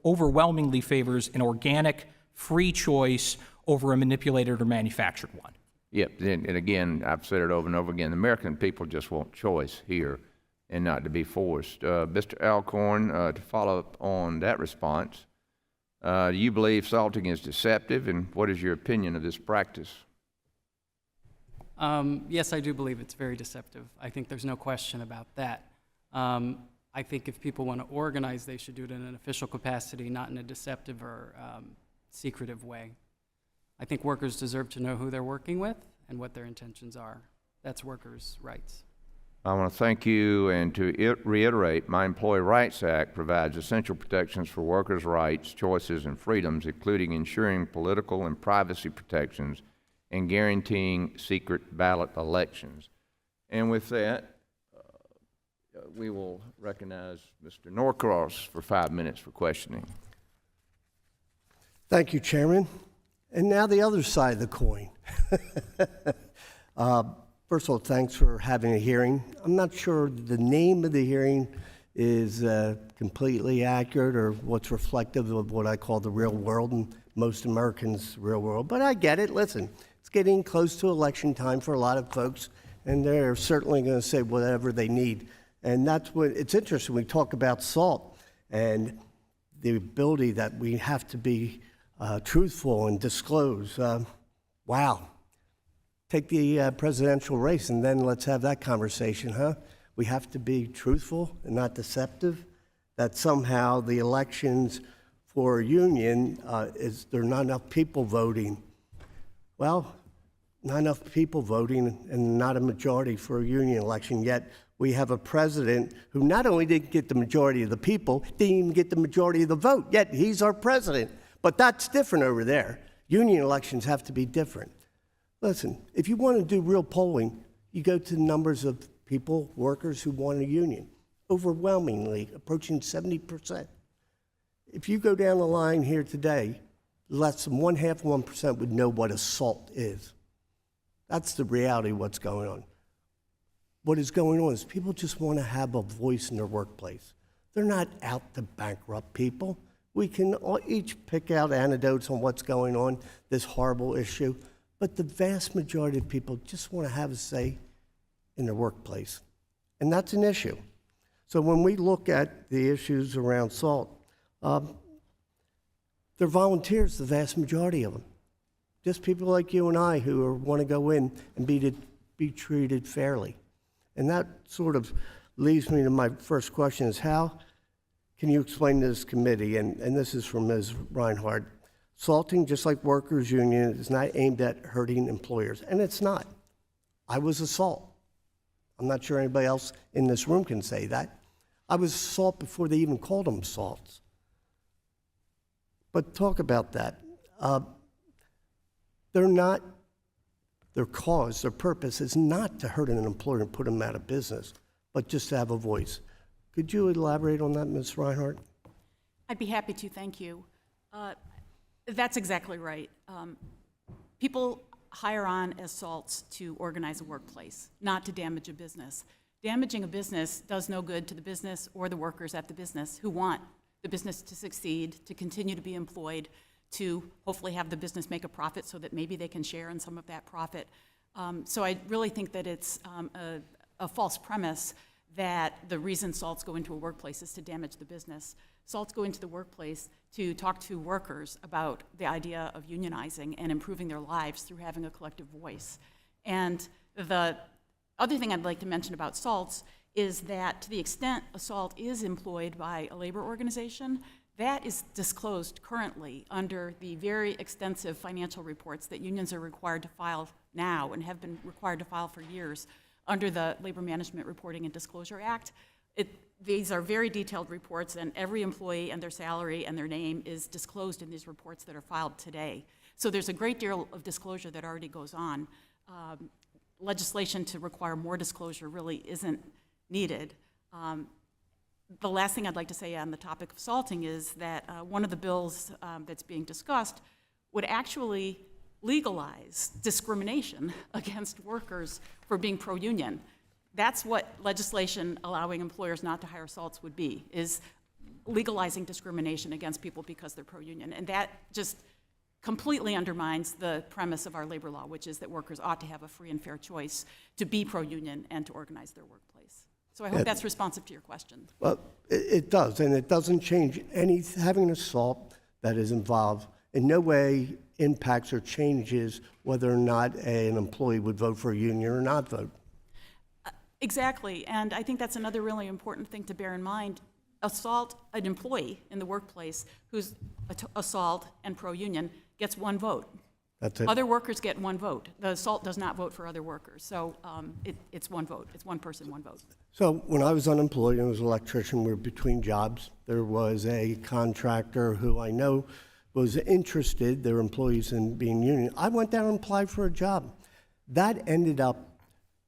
overwhelmingly favors an organic, free choice over a manipulated or manufactured one. Yep, and again, I've said it over and over again, the American people just want choice here and not to be forced. Mr. Alcorn, to follow up on that response, do you believe salting is deceptive, and what is your opinion of this practice? Yes, I do believe it's very deceptive. I think there's no question about that. I think if people want to organize, they should do it in an official capacity, not in a deceptive or secretive way. I think workers deserve to know who they're working with and what their intentions are. That's workers' rights. I want to thank you, and to reiterate, my Employee Rights Act provides essential protections for workers' rights, choices, and freedoms, including ensuring political and privacy protections and guaranteeing secret ballot elections. And with that, we will recognize Mr. Norcross for 5 minutes for questioning. Thank you, Chairman. And now the other side of the coin. First of all, thanks for having a hearing. I'm not sure the name of the hearing is completely accurate or what's reflective of what I call the real world and most Americans' real world, but I get it. Listen, it's getting close to election time for a lot of folks, and they're certainly going to say whatever they need. And that's what it's interesting. We talk about SALT and the ability that we have to be truthful and disclose. Wow. Take the presidential race and then let's have that conversation, huh? We have to be truthful and not deceptive. That somehow the elections for a union, there are not enough people voting. Well, not enough people voting and not a majority for a union election, yet we have a president who not only didn't get the majority of the people, didn't even get the majority of the vote, yet he's our president. But that's different over there. Union elections have to be different. Listen, if you want to do real polling, you go to the numbers of people, workers who want a union. overwhelmingly, approaching 70%. If you go down the line here today, less than 0.5% would know what assault is. That's the reality of what's going on. What is going on is people just want to have a voice in their workplace. They're not out to bankrupt people. We can all each pick out anecdotes on what's going on, this horrible issue, but the vast majority of people just want to have a say in their workplace. And that's an issue. So when we look at the issues around SALT, they're volunteers, the vast majority of them. Just people like you and I who want to go in and be treated fairly. And that sort of leads me to my first question is how can you explain to this committee, and this is from Ms. Reinhardt, salting, just like workers' union, is not aimed at hurting employers, and it's not. I was a SALT. I'm not sure anybody else in this room can say that. I was a SALT before they even called them SALTs. But talk about that. Their cause, their purpose is not to hurt an employer and put them out of business, but just to have a voice. Could you elaborate on that, Ms. Reinhardt? I'd be happy to, thank you. That's exactly right. People hire on as SALTs to organize a workplace, not to damage a business. Damaging a business does no good to the business or the workers at the business who want the business to succeed, to continue to be employed, to hopefully have the business make a profit so that maybe they can share in some of that profit. So I really think that it's a false premise that the reason SALTs go into a workplace is to damage the business. SALTs go into the workplace to talk to workers about the idea of unionizing and improving their lives through having a collective voice. And the other thing I'd like to mention about SALTs is that to the extent a SALT is employed by a labor organization, that is disclosed currently under the very extensive financial reports that unions are required to file now and have been required to file for years under the Labor Management Reporting and Disclosure Act. These are very detailed reports, and every employee and their salary and their name is disclosed in these reports that are filed today. So there's a great deal of disclosure that already goes on. Legislation to require more disclosure really isn't needed. The last thing I'd like to say on the topic of salting is that one of the bills that's being discussed would actually legalize discrimination against workers for being pro-union. That's what legislation allowing employers not to hire SALTs would be, is legalizing discrimination against people because they're pro-union. And that just completely undermines the premise of our labor law, which is that workers ought to have a free and fair choice to be pro-union and to organize their workplace. So I hope that's responsive to your question. Well, it does, and it doesn't change having a SALT that is involved in no way impacts or changes whether or not an employee would vote for a union or not vote. Exactly, and I think that's another really important thing to bear in mind. An employee in the workplace who's a SALT and pro-union gets one vote. That's it. Other workers get one vote. The SALT does not vote for other workers, so it's one vote. It's one person, one vote. So when I was unemployed and was an electrician, we were between jobs. There was a contractor who I know was interested, their employees, in being union. I went down and applied for a job. That ended up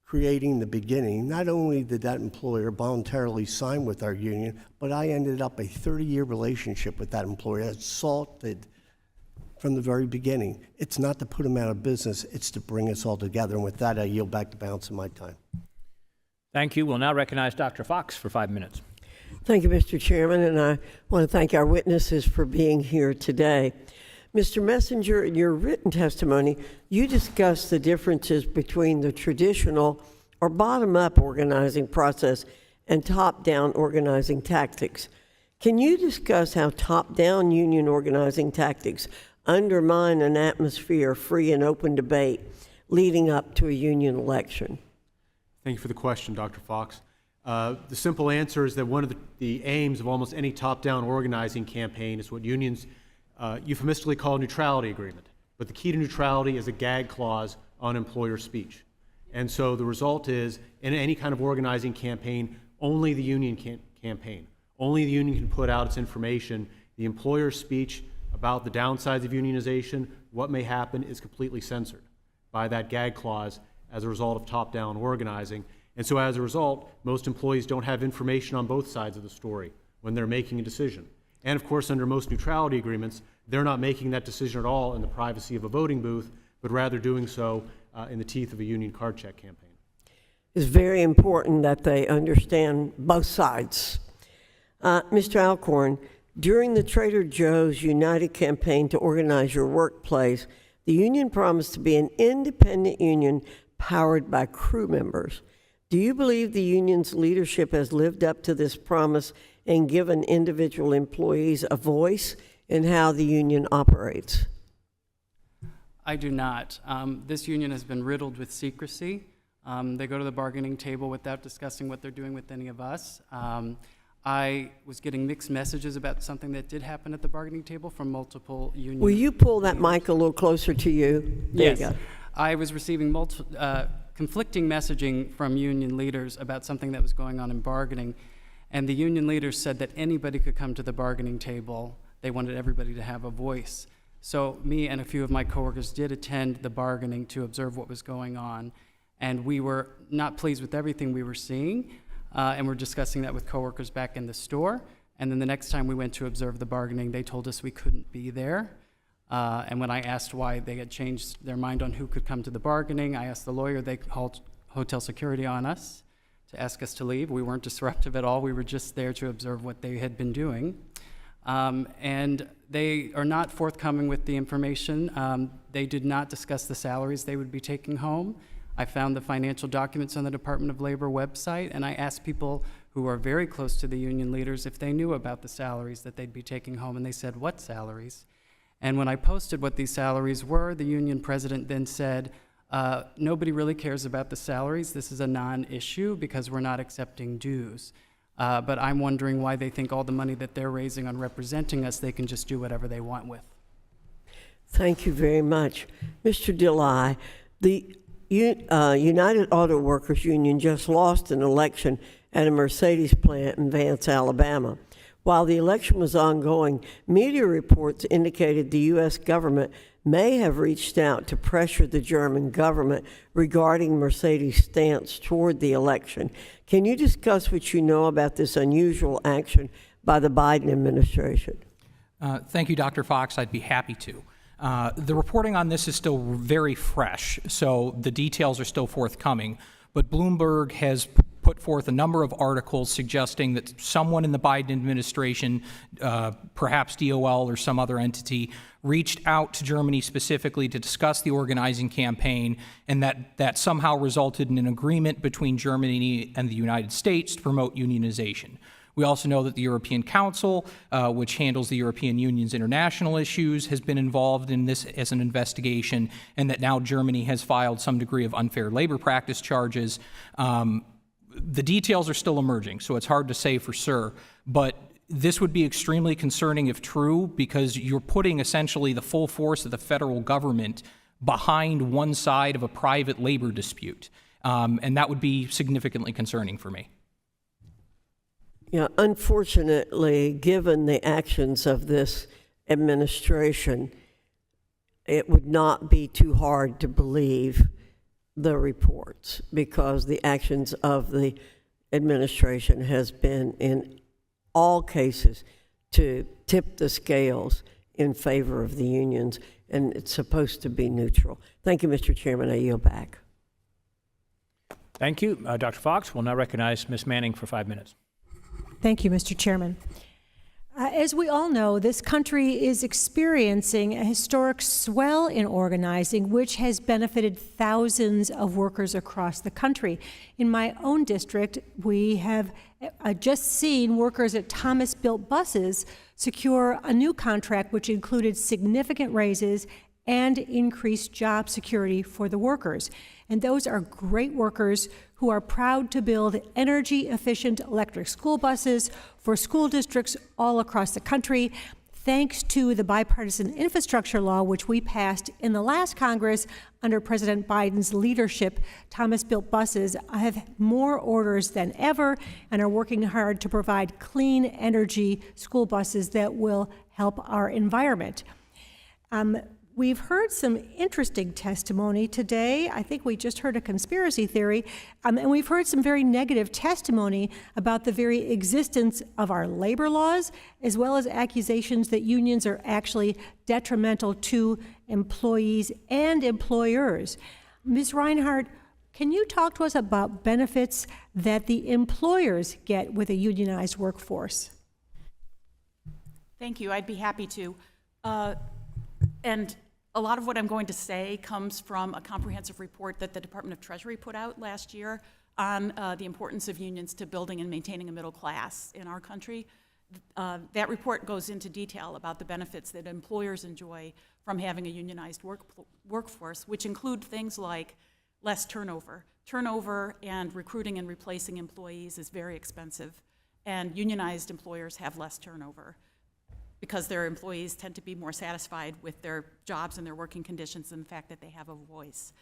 creating the beginning. Not only did that employer voluntarily sign with our union, but I ended up a 30-year relationship with that employer that salted from the very beginning. It's not to put them out of business, it's to bring us all together. And with that, I yield back the balance of my time. Thank you. We'll now recognize Dr. Fox for 5 minutes. Thank you, Mr. Chairman, and I want to thank our witnesses for being here today. Mr. Messenger, in your written testimony, you discussed the differences between the traditional or bottom-up organizing process and top-down organizing tactics. Can you discuss how top-down union organizing tactics undermine an atmosphere of free and open debate leading up to a union election? Thank you for the question, Dr. Fox. The simple answer is that one of the aims of almost any top-down organizing campaign is what unions euphemistically call a neutrality agreement. But the key to neutrality is a gag clause on employer speech. And so the result is, in any kind of organizing campaign, only the union can campaign. Only the union can put out its information. The employer's speech about the downsides of unionization, what may happen, is completely censored by that gag clause as a result of top-down organizing. And so as a result, most employees don't have information on both sides of the story when they're making a decision. And of course, under most neutrality agreements, they're not making that decision at all in the privacy of a voting booth, but rather doing so in the teeth of a union card check campaign. It's very important that they understand both sides. Mr. Alcorn, during the Trader Joe's United campaign to organize your workplace, the union promised to be an independent union powered by crew members. Do you believe the union's leadership has lived up to this promise and given individual employees a voice in how the union operates? I do not. This union has been riddled with secrecy. They go to the bargaining table without discussing what they're doing with any of us. I was getting mixed messages about something that did happen at the bargaining table from multiple unions. Will you pull that mic a little closer to you? There Yes. you go. I was receiving conflicting messaging from union leaders about something that was going on in bargaining, and the union leaders said that anybody could come to the bargaining table. They wanted everybody to have a voice. So me and a few of my coworkers did attend the bargaining to observe what was going on, and we were not pleased with everything we were seeing, and we're discussing that with coworkers back in the store. And then the next time we went to observe the bargaining, they told us we couldn't be there. And when I asked why they had changed their mind on who could come to the bargaining, I asked the lawyer. They called hotel security on us to ask us to leave. We weren't disruptive at all. We were just there to observe what they had been doing. And they are not forthcoming with the information. They did not discuss the salaries they would be taking home. I found the financial documents on the Department of Labor website, and I asked people who are very close to the union leaders if they knew about the salaries that they'd be taking home, and they said, "What salaries?" And when I posted what these salaries were, the union president then said, nobody really cares about the salaries. This is a non-issue because we're not accepting dues. But I'm wondering why they think all the money that they're raising on representing us, they can just do whatever they want with. Thank you very much. Mr. Delay, the United Auto Workers Union just lost an election at a Mercedes plant in Vance, Alabama. While the election was ongoing, media reports indicated the U.S. government may have reached out to pressure the German government regarding Mercedes' stance toward the election. Can you discuss what you know about this unusual action by the Biden administration? Thank you, Dr. Fox. I'd be happy to. The reporting on this is still very fresh, so the details are still forthcoming. But Bloomberg has put forth a number of articles suggesting that someone in the Biden administration, perhaps DOL or some other entity, reached out to Germany specifically to discuss the organizing campaign, and that somehow resulted in an agreement between Germany and the United States to promote unionization. We also know that the European Council, which handles the European Union's international issues, has been involved in this as an investigation, and that now Germany has filed some degree of unfair labor practice charges. The details are still emerging, so it's hard to say for sure, but this would be extremely concerning if true, because you're putting essentially the full force of the federal government behind one side of a private labor dispute, and that would be significantly concerning for me. Yeah, unfortunately, given the actions of this administration, it would not be too hard to believe the reports, because the actions of the administration has been in all cases to tip the scales in favor of the unions, and it's supposed to be neutral. Thank you, Mr. Chairman. I yield back. Thank you, Dr. Fox. We'll now recognize Ms. Manning for 5 minutes. Thank you, Mr. Chairman. As we all know, this country is experiencing a historic swell in organizing, which has benefited thousands of workers across the country. In my own district, we have just seen workers at Thomas Built Buses secure a new contract which included significant raises and increased job security for the workers. And those are great workers who are proud to build energy-efficient electric school buses for school districts all across the country, thanks to the bipartisan infrastructure law, which we passed in the last Congress under President Biden's leadership. Thomas Built Buses have more orders than ever and are working hard to provide clean energy school buses that will help our environment. We've heard some interesting testimony today. I think we just heard a conspiracy theory, and we've heard some very negative testimony about the very existence of our labor laws, as well as accusations that unions are actually detrimental to employees and employers. Ms. Reinhardt, can you talk to us about benefits that the employers get with a unionized workforce? Thank you. I'd be happy to. And a lot of what I'm going to say comes from a comprehensive report that the Department of Treasury put out last year on the importance of unions to building and maintaining a middle class in our country. That report goes into detail about the benefits that employers enjoy from having a unionized workforce, which include things like less turnover. Turnover and recruiting and replacing employees is very expensive, and unionized employers have less turnover because their employees tend to be more satisfied with their jobs and their working conditions and the fact that they have a voice.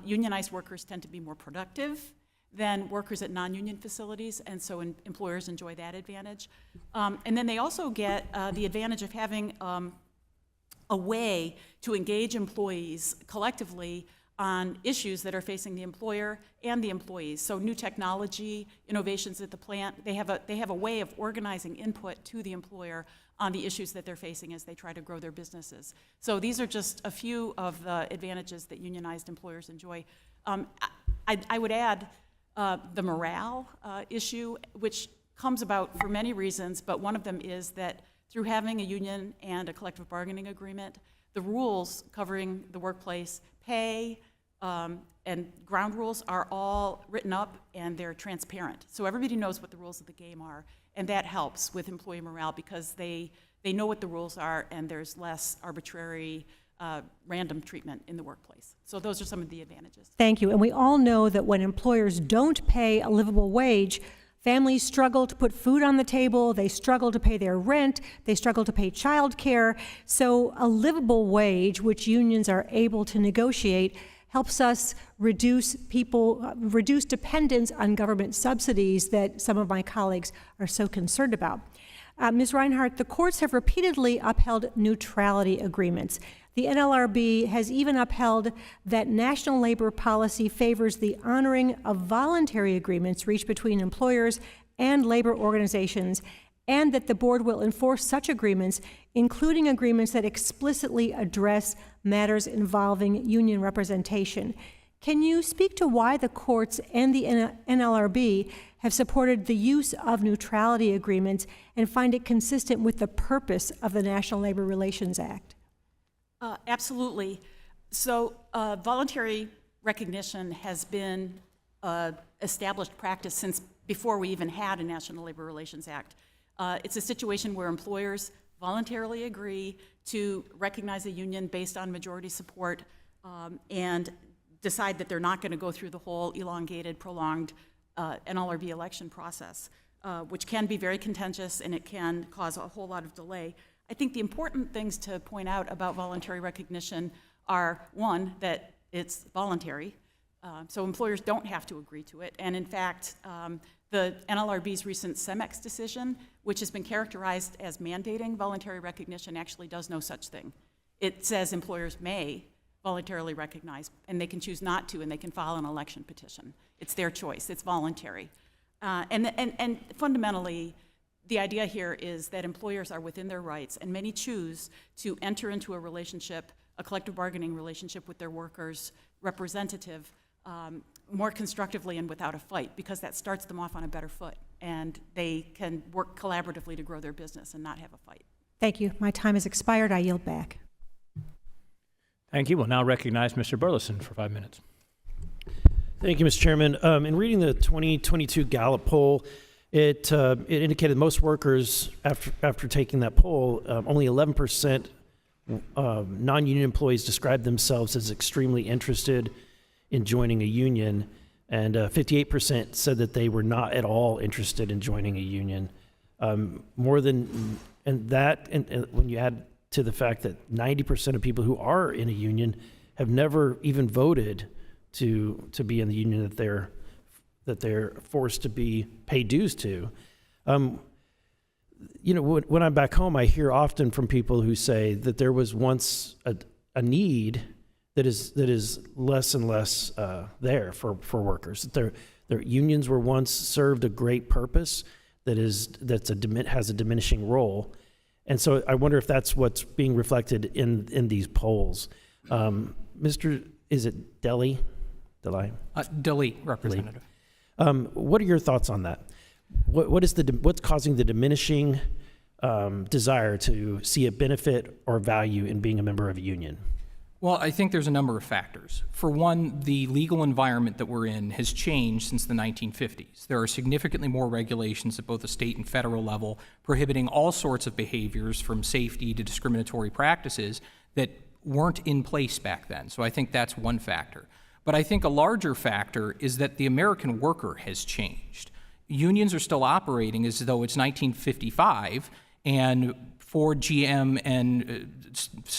Unionized workers tend to be more productive than workers at non-union facilities, and so employers enjoy that advantage. And then they also get the advantage of having a way to engage employees collectively on issues that are facing the employer and the employees. So new technology, innovations at the plant, they have a way of organizing input to the employer on the issues that they're facing as they try to grow their businesses. So these are just a few of the advantages that unionized employers enjoy. I would add the morale issue, which comes about for many reasons, but one of them is that through having a union and a collective bargaining agreement, the rules covering the workplace, pay, and ground rules are all written up and they're transparent. So everybody knows what the rules of the game are, and that helps with employee morale because they know what the rules are and there's less arbitrary random treatment in the workplace. So those are some of the advantages. Thank you. And we all know that when employers don't pay a livable wage, families struggle to put food on the table, they struggle to pay their rent, they struggle to pay child care. So a livable wage, which unions are able to negotiate, helps us reduce dependence on government subsidies that some of my colleagues are so concerned about. Ms. Reinhardt, the courts have repeatedly upheld neutrality agreements. The NLRB has even upheld that national labor policy favors the honoring of voluntary agreements reached between employers and labor organizations, and that the board will enforce such agreements, including agreements that explicitly address matters involving union representation. Can you speak to why the courts and the NLRB have supported the use of neutrality agreements and find it consistent with the purpose of the National Labor Relations Act? Absolutely. So voluntary recognition has been established practice since before we even had a National Labor Relations Act. It's a situation where employers voluntarily agree to recognize a union based on majority support and decide that they're not going to go through the whole elongated, prolonged NLRB election process, which can be very contentious and it can cause a whole lot of delay. I think the important things to point out about voluntary recognition are, one, that it's voluntary, so employers don't have to agree to it, and in fact, the NLRB's recent CEMEX decision, which has been characterized as mandating voluntary recognition, actually does no such thing. It says employers may voluntarily recognize, and they can choose not to, and they can file an election petition. It's their choice. It's voluntary. And fundamentally, the idea here is that employers are within their rights, and many choose to enter into a relationship, a collective bargaining relationship with their workers' representative more constructively and without a fight, because that starts them off on a better foot, and they can work collaboratively to grow their business and not have a fight. Thank you. My time has expired. I yield back. Thank you. We'll now recognize Mr. Burleson for 5 minutes. Thank you, Mr. Chairman. In reading the 2022 Gallup poll, it indicated most workers, after taking that poll, only 11% non-union employees described themselves as extremely interested in joining a union, and 58% said that they were not at all interested in joining a union. And when you add to the fact that 90% of people who are in a union have never even voted to be in the union that they're forced to pay dues to. You know, when I'm back home, I hear often from people who say that there was once a a need that is less and less there for workers. Their unions were once served a great purpose has a diminishing role, and so I wonder if that's what's being reflected in these polls. Is it Delhi? Delete, Representative. What are your thoughts on that? What's causing the diminishing desire to see a benefit or value in being a member of a union? Well, I think there's a number of factors. For one, the legal environment that we're in has changed since the 1950s. There are significantly more regulations at both the state and federal level prohibiting all sorts of behaviors from safety to discriminatory practices that weren't in place back then. So I think that's one factor. But I think a larger factor is that the American worker has changed. Unions are still operating as though it's 1955, and Ford, GM, and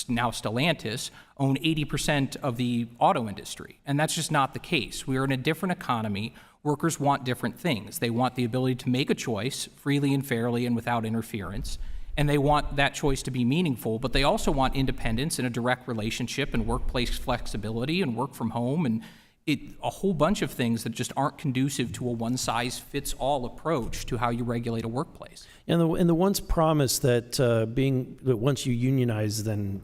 now Stellantis own 80% of the auto industry. And that's just not the case. We are in a different economy. Workers want different things. They want the ability to make a choice freely and fairly and without interference. And they want that choice to be meaningful, but they also want independence and a direct relationship and workplace flexibility and work from home and a whole bunch of things that just aren't conducive to a one-size-fits-all approach to how you regulate a workplace. And the once promise that that once you unionize, then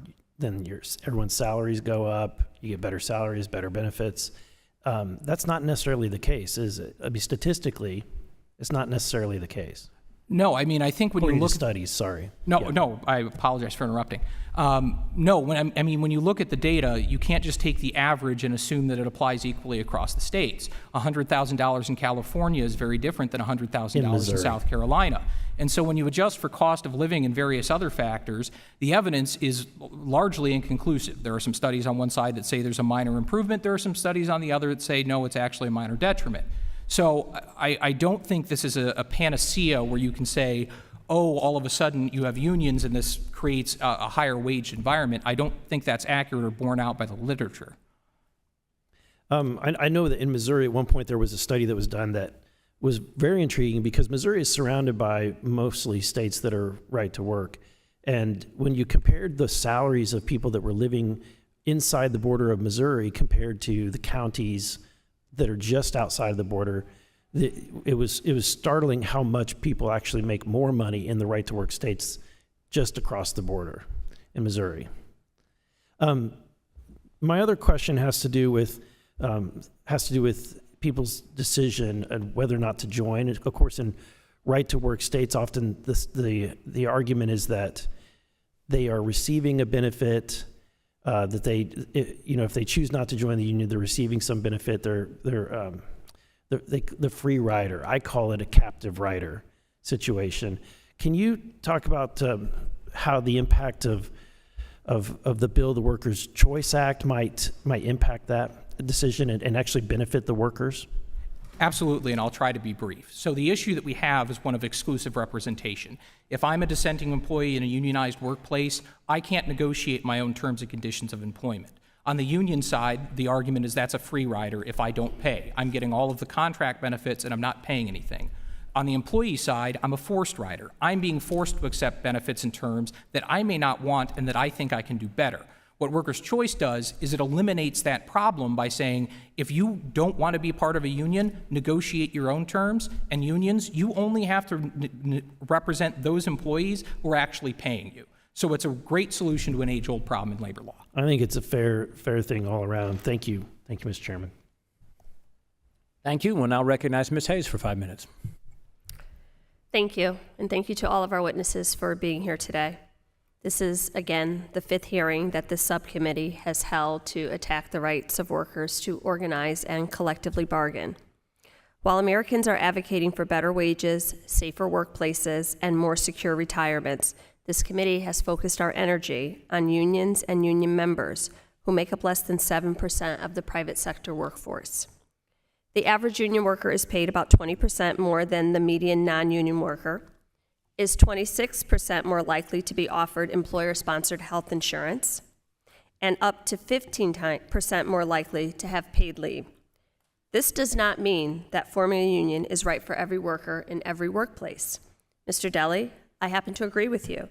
everyone's salaries go up, you get better salaries, better benefits. That's not necessarily the case, is it? I mean, statistically, it's not necessarily the case. No, I mean, I think when you look at studies, sorry. No, I apologize for interrupting. No, when you look at the data, you can't just take the average and assume that it applies equally across the states. $100,000 in California is very different than $100,000 in South Carolina. And so when you adjust for cost of living and various other factors, the evidence is largely inconclusive. There are some studies on one side that say there's a minor improvement. There are some studies on the other that say, no, it's actually a minor detriment. So I don't think this is a panacea where you can say, oh, all of a sudden you have unions and this creates a higher wage environment. I don't think that's accurate or borne out by the literature. I know that in Missouri at one point there was a study that was done that was very intriguing because Missouri is surrounded by mostly states that are right to work. And when you compared the salaries of people that were living inside the border of Missouri compared to the counties that are just outside of the border, it was startling how much people actually make more money in the right to work states just across the border in Missouri. My other question has to do with people's decision and whether or not to join. Of course, in right to work states, often the argument is that they are receiving a benefit. That if they choose not to join the union, they're receiving some benefit. They're the free rider. I call it a captive rider situation. Can you talk about how the impact of the bill, the Workers' Choice Act, might impact that decision and actually benefit the workers? Absolutely, and I'll try to be brief. So the issue that we have is one of exclusive representation. If I'm a dissenting employee in a unionized workplace, I can't negotiate my own terms and conditions of employment. On the union side, the argument is that's a free rider if I don't pay. I'm getting all of the contract benefits and I'm not paying anything. On the employee side, I'm a forced rider. I'm being forced to accept benefits and terms that I may not want and that I think I can do better. What Workers' Choice does is it eliminates that problem by saying, if you don't want to be part of a union, negotiate your own terms, and unions, you only have to represent those employees who are actually paying you. So it's a great solution to an age-old problem in labor law. I think it's a fair thing all around. Thank you. Thank you, Mr. Chairman. Thank you. We'll now recognize Ms. Hayes for 5 minutes. Thank you, and thank you to all of our witnesses for being here today. This is, again, the 5th hearing that this subcommittee has held to attack the rights of workers to organize and collectively bargain. While Americans are advocating for better wages, safer workplaces, and more secure retirements, this committee has focused our energy on unions and union members who make up less than 7% of the private sector workforce. The average union worker is paid about 20% more than the median non-union worker, is 26% more likely to be offered employer-sponsored health insurance, and up to 15% more likely to have paid leave. This does not mean that forming a union is right for every worker in every workplace. Mr. Deli, I happen to agree with you.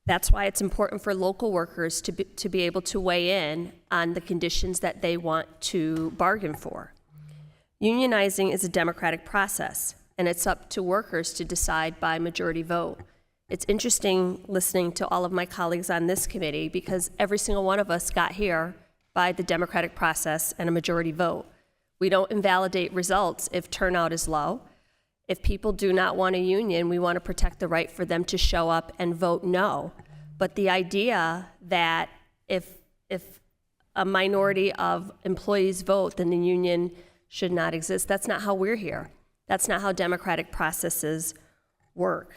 That's why it's important for local workers to be able to weigh in on the conditions that they want to bargain for. Unionizing is a democratic process, and it's up to workers to decide by majority vote. It's interesting listening to all of my colleagues on this committee because every single one of us got here by the democratic process and a majority vote. We don't invalidate results if turnout is low. If people do not want a union, we want to protect the right for them to show up and vote no. But the idea that if a minority of employees vote, then the union should not exist, that's not how we're here. That's not how democratic processes work.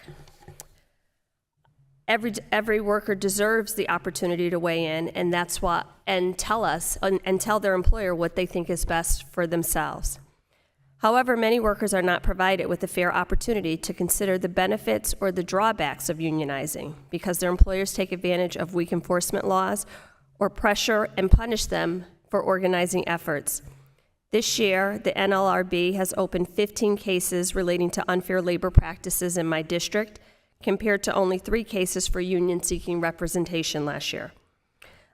Every worker deserves the opportunity to weigh in, and that's what, and tell us, and tell their employer what they think is best for themselves. However, many workers are not provided with a fair opportunity to consider the benefits or the drawbacks of unionizing because their employers take advantage of weak enforcement laws or pressure and punish them for organizing efforts. This year, the NLRB has opened 15 cases relating to unfair labor practices in my district, compared to only 3 cases for unions seeking representation last year.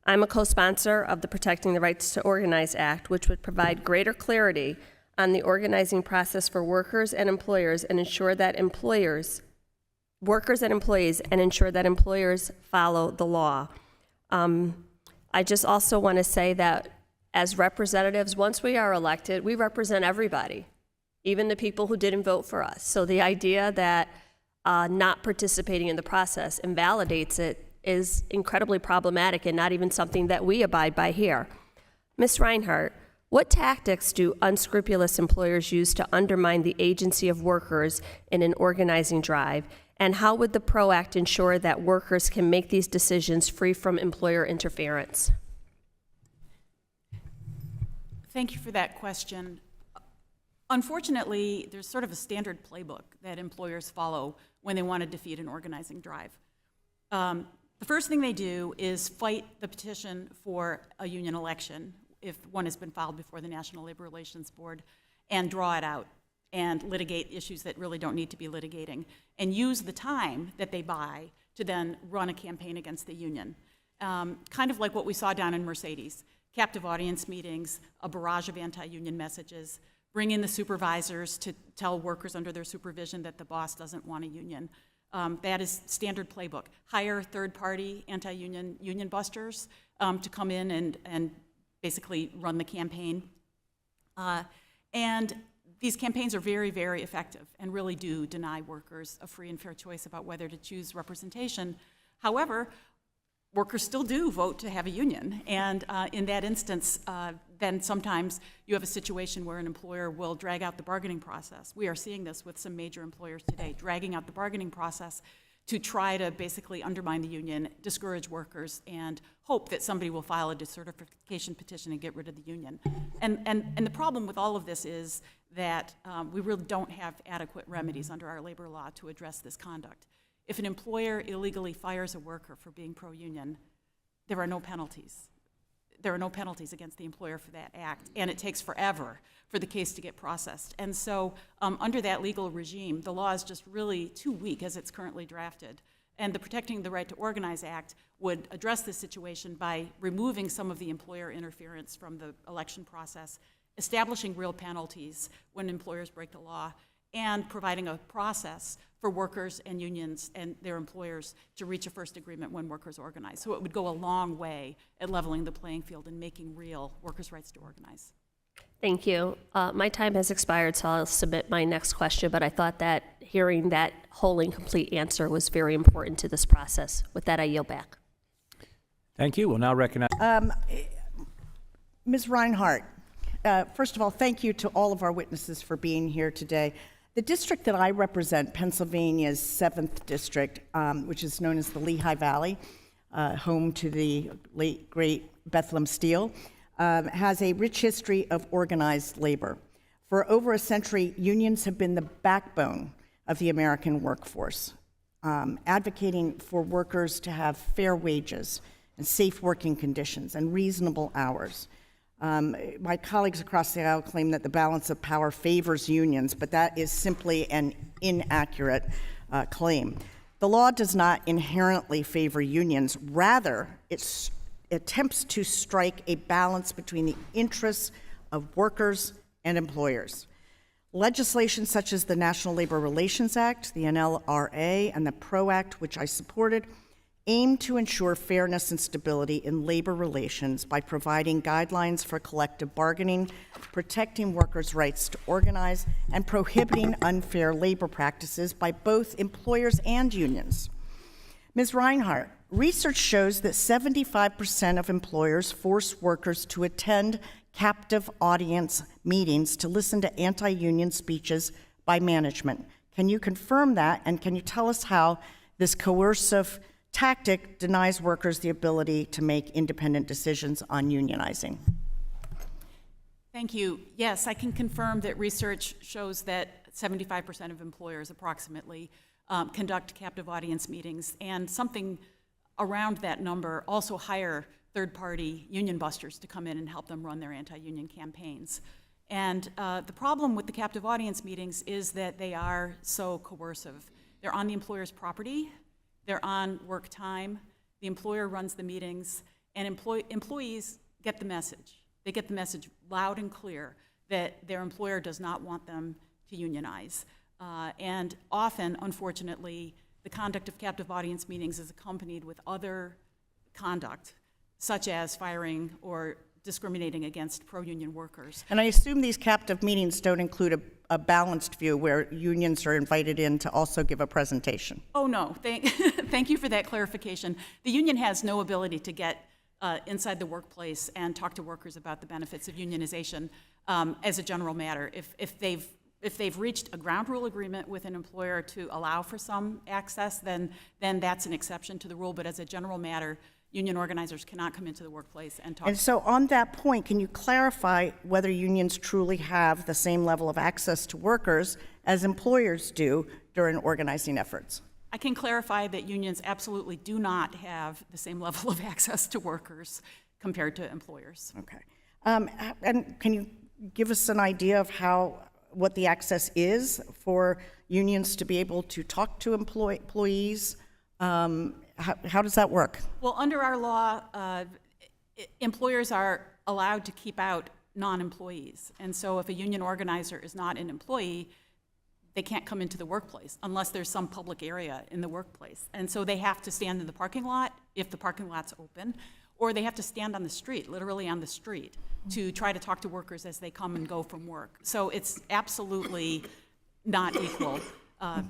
I'm a co-sponsor of the Protecting the Rights to Organize Act, which would provide greater clarity on the organizing process for workers and employers and ensure that workers and employees, and ensure that employers follow the law. I just also want to say that as representatives, once we are elected, we represent everybody, even the people who didn't vote for us. So the idea that not participating in the process invalidates it is incredibly problematic and not even something that we abide by here. Ms. Reinhart, what tactics do unscrupulous employers use to undermine the agency of workers in an organizing drive? And how would the PRO Act ensure that workers can make these decisions free from employer interference? Thank you for that question. Unfortunately, there's sort of a standard playbook that employers follow when they want to defeat an organizing drive. The first thing they do is fight the petition for a union election, if one has been filed before the National Labor Relations Board, and draw it out and litigate issues that really don't need to be litigating, and use the time that they buy to then run a campaign against the union. Kind of like what we saw down in Mercedes, captive audience meetings, a barrage of anti-union messages, bring in the supervisors to tell workers under their supervision that the boss doesn't want a union. That is standard playbook. Hire third-party anti-union union busters to come in and basically run the campaign. And these campaigns are very, very effective and really do deny workers a free and fair choice about whether to choose representation. However, workers still do vote to have a union. And in that instance, then sometimes you have a situation where an employer will drag out the bargaining process. We are seeing this with some major employers today, dragging out the bargaining process to try to basically undermine the union, discourage workers, and hope that somebody will file a decertification petition and get rid of the union. And the problem with all of this is that we really don't have adequate remedies under our labor law to address this conduct. If an employer illegally fires a worker for being pro-union, there are no penalties. There are no penalties against the employer for that act, and it takes forever for the case to get processed. And so under that legal regime, the law is just really too weak as it's currently drafted. And the Protecting the Right to Organize Act would address this situation by removing some of the employer interference from the election process, establishing real penalties when employers break the law, and providing a process for workers and unions and their employers to reach a first agreement when workers organize. So it would go a long way at leveling the playing field and making real workers' rights to organize. Thank you. My time has expired, so I'll submit my next question, but I thought that hearing that whole and complete answer was very important to this process. With that, I yield back. Thank you. We'll now recognize. Ms. Reinhart, first of all, thank you to all of our witnesses for being here today. The district that I represent, Pennsylvania's 7th district, which is known as the Lehigh Valley, home to the late, great Bethlehem Steel, has a rich history of organized labor. For over a century, unions have been the backbone of the American workforce, advocating for workers to have fair wages and safe working conditions and reasonable hours. My colleagues across the aisle claim that the balance of power favors unions, but that is simply an inaccurate claim. The law does not inherently favor unions. Rather, it attempts to strike a balance between the interests of workers and employers. Legislation such as the National Labor Relations Act, the NLRA, and the PRO Act, which I supported, aim to ensure fairness and stability in labor relations by providing guidelines for collective bargaining, protecting workers' rights to organize, and prohibiting unfair labor practices by both employers and unions. Ms. Reinhart, research shows that 75% of employers force workers to attend captive audience meetings to listen to anti-union speeches by management. Can you confirm that, and can you tell us how this coercive tactic denies workers the ability to make independent decisions on unionizing? Thank you. Yes, I can confirm that research shows that 75% of employers approximately conduct captive audience meetings, and something around that number also hire third-party union busters to come in and help them run their anti-union campaigns. And the problem with the captive audience meetings is that they are so coercive. They're on the employer's property, they're on work time, the employer runs the meetings, and employees get the message. They get the message loud and clear that their employer does not want them to unionize. And often, unfortunately, the conduct of captive audience meetings is accompanied with other conduct, such as firing or discriminating against pro-union workers. And I assume these captive meetings don't include a balanced view where unions are invited in to also give a presentation. Oh, no. Thank you for that clarification. The union has no ability to get inside the workplace and talk to workers about the benefits of unionization as a general matter. If they've reached a ground rule agreement with an employer to allow for some access, then that's an exception to the rule. But as a general matter, union organizers cannot come into the workplace and talk. And so on that point, can you clarify whether unions truly have the same level of access to workers as employers do during organizing efforts? I can clarify that unions absolutely do not have the same level of access to workers compared to employers. Okay. And can you give us an idea of what the access is for unions to be able to talk to employees? How does that work? Well, under our law, employers are allowed to keep out non-employees. And so if a union organizer is not an employee, they can't come into the workplace unless there's some public area in the workplace. And so they have to stand in the parking lot if the parking lot's open, or they have to stand on the street, literally on the street, to try to talk to workers as they come and go from work. So it's absolutely not equal.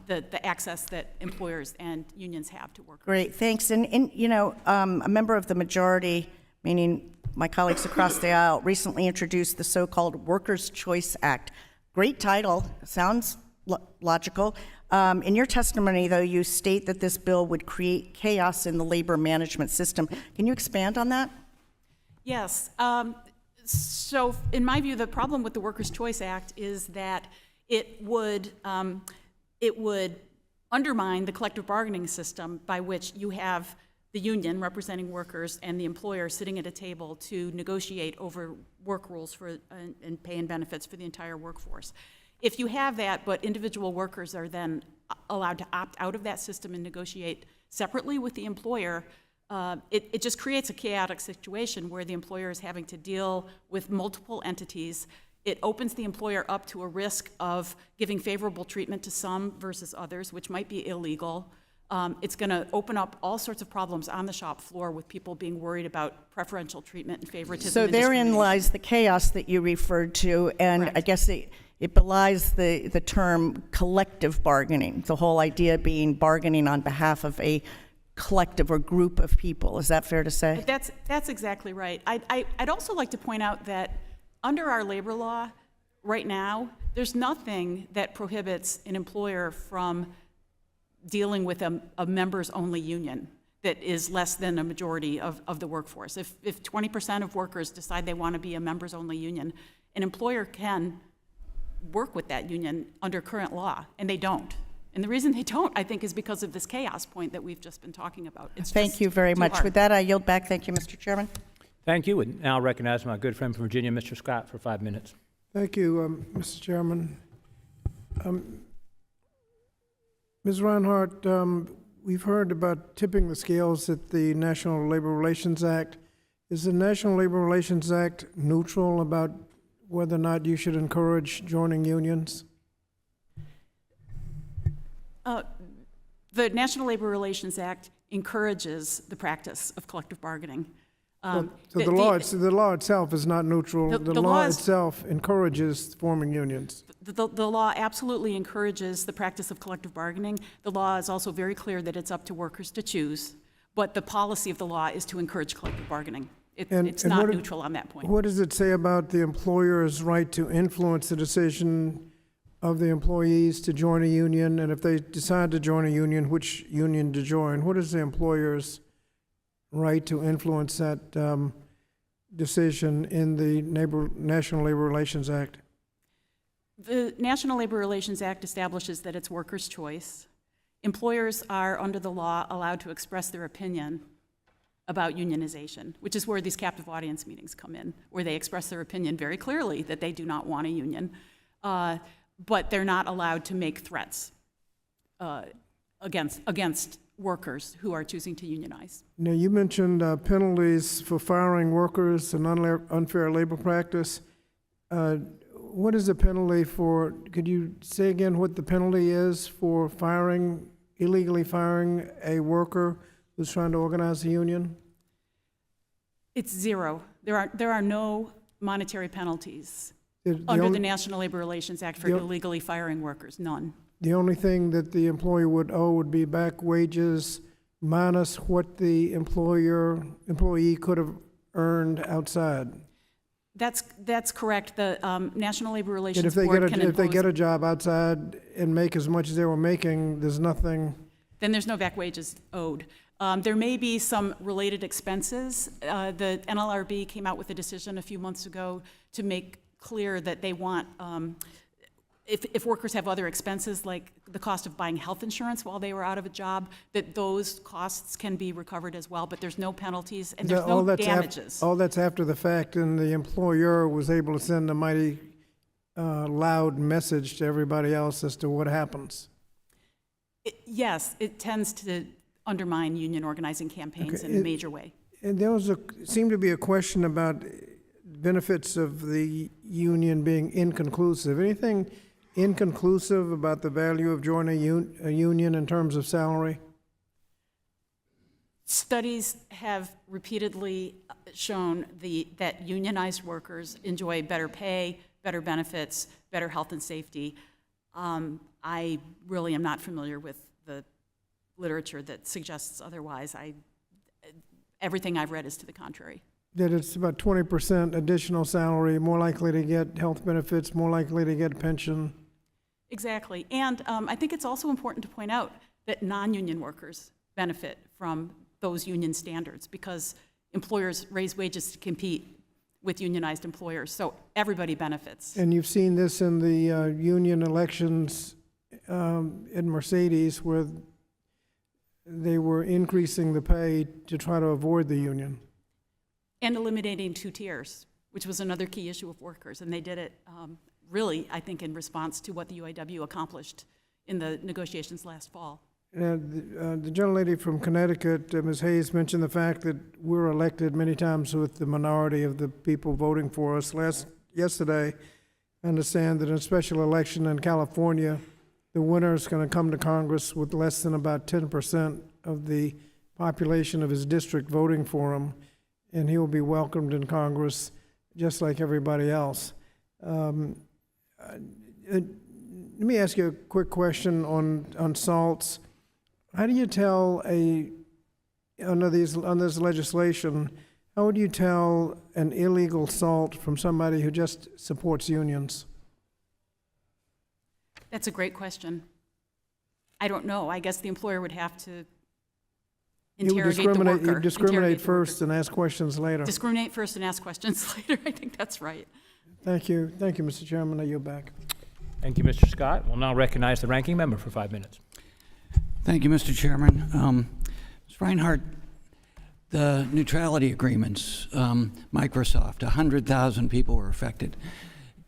The access that employers and unions have to workers. Great, thanks. And you know, a member of the majority, meaning my colleagues across the aisle, recently introduced the so-called Workers' Choice Act. Great title, sounds logical. In your testimony, though, you state that this bill would create chaos in the labor management system. Can you expand on that? Yes. So in my view, the problem with the Workers' Choice Act is that it would undermine the collective bargaining system by which you have the union representing workers and the employer sitting at a table to negotiate over work rules and pay and benefits for the entire workforce. If you have that, but individual workers are then allowed to opt out of that system and negotiate separately with the employer, it just creates a chaotic situation where the employer is having to deal with multiple entities. It opens the employer up to a risk of giving favorable treatment to some versus others, which might be illegal. It's going to open up all sorts of problems on the shop floor with people being worried about preferential treatment and favoritism. So and therein lies the chaos that you referred to, and Correct. I guess it belies the term collective bargaining, the whole idea being bargaining on behalf of a collective or group of people. Is that fair to say? That's exactly right. I'd also like to point out that under our labor law, right now, there's nothing that prohibits an employer from dealing with a members-only union that is less than a majority of the workforce. If 20% of workers decide they want to be a members-only union, an employer can work with that union under current law, and they don't. And the reason they don't, I think, is because of this chaos point that we've just been talking about. Thank you very much. hard. With that, I yield back. Thank you, Mr. Chairman. Thank you. And now I recognize my good friend from Virginia, Mr. Scott, for 5 minutes. Thank you, Mr. Chairman. Ms. Reinhart, we've heard about tipping the scales at the National Labor Relations Act. Is the National Labor Relations Act neutral about whether or not you should encourage joining unions? The National Labor Relations Act encourages the practice of collective bargaining. So the law itself is not neutral. The law itself encourages forming unions. The law absolutely encourages the practice of collective bargaining. The law is also very clear that it's up to workers to choose, but the policy of the law is to encourage collective bargaining. It's not neutral on that point. What does it say about the employer's right to influence the decision of the employees to join a union? And if they decide to join a union, which union to join? What is the employer's right to influence that decision in the National Labor Relations Act? The National Labor Relations Act establishes that it's workers' choice. Employers are, under the law, allowed to express their opinion about unionization, which is where these captive audience meetings come in, where they express their opinion very clearly that they do not want a union, but they're not allowed to make threats against workers who are choosing to unionize. Now, you mentioned penalties for firing workers and unfair labor practice. What is the penalty for, could you say again what the penalty is for illegally firing a worker who's trying to organize a union? It's zero. There are no monetary penalties under the National Labor Relations Act for illegally firing workers, none. The only thing that the employee would owe would be back wages minus what the employee could have earned outside. That's correct. The National Labor Relations And Board can impose. If they get a job outside and make as much as they were making, there's nothing. Then there's no back wages owed. There may be some related expenses. The NLRB came out with a decision a few months ago to make clear that they want, if workers have other expenses like the cost of buying health insurance while they were out of a job, that those costs can be recovered as well, but there's no penalties and there's no damages. All that's after the fact, and the employer was able to send a mighty loud message to everybody else as to what happens. Yes, it tends to undermine union organizing campaigns in a major way. And there seemed to be a question about benefits of the union being inconclusive. Anything inconclusive about the value of joining a union in terms of salary? Studies have repeatedly shown that unionized workers enjoy better pay, better benefits, better health and safety. I really am not familiar with the literature that suggests otherwise. Everything I've read is to the contrary. That it's about 20% additional salary, more likely to get health benefits, more likely to get pension. Exactly. And I think it's also important to point out that non-union workers benefit from those union standards because employers raise wages to compete with unionized employers. So everybody benefits. And you've seen this in the union elections in Mercedes where they were increasing the pay to try to avoid the union. And eliminating two tiers, which was another key issue of workers. And they did it really, I think, in response to what the UAW accomplished in the negotiations last fall. The gentlelady from Connecticut, Ms. Hayes, mentioned the fact that we're elected many times with the minority of the people voting for us. Yesterday, I understand that in a special election in California, the winner is going to come to Congress with less than about 10% of the population of his district voting for him, and he will be welcomed in Congress just like everybody else. Let me ask you a quick question on salts. How do you tell under this legislation, how would you tell an illegal salt from somebody who just supports unions? That's a great question. I don't know. I guess the employer would have to interrogate the worker. You discriminate first and ask questions later. Discriminate first and ask questions later. I think that's right. Thank you. Thank you, Mr. Chairman. I yield back. Thank you, Mr. Scott. We'll now recognize the ranking member for 5 minutes. Thank you, Mr. Chairman. Ms. Reinhardt, the neutrality agreements, Microsoft, 100,000 people were affected.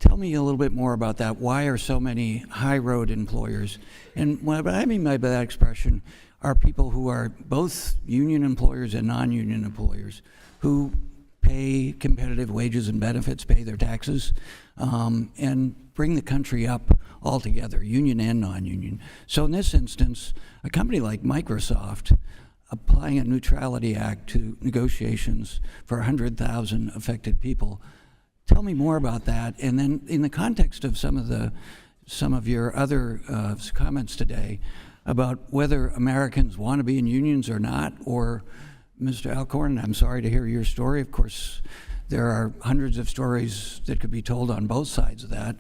Tell me a little bit more about that. Why are so many high road employers? And what I mean by that expression are people who are both union employers and non-union employers who pay competitive wages and benefits, pay their taxes, and bring the country up altogether, union and non-union. So in this instance, a company like Microsoft applying a Neutrality Act to negotiations for 100,000 affected people. Tell me more about that. And then in the context of some of your other comments today about whether Americans want to be in unions or not, or Mr. Alcorn, I'm sorry to hear your story. Of course, there are hundreds of stories that could be told on both sides of that.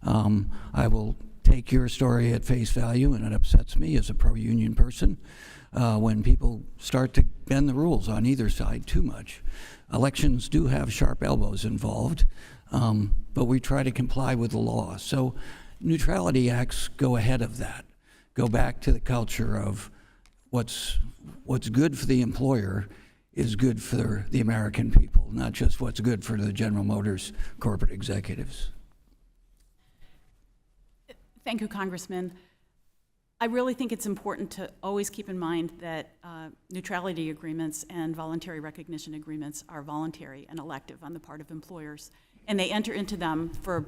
I will take your story at face value, and it upsets me as a pro-union person when people start to bend the rules on either side too much. Elections do have sharp elbows involved, but we try to comply with the law. So neutrality acts go ahead of that, go back to the culture of what's good for the employer is good for the American people, not just what's good for the General Motors corporate executives. Thank you, Congressman. I really think it's important to always keep in mind that neutrality agreements and voluntary recognition agreements are voluntary and elective on the part of employers, and they enter into them for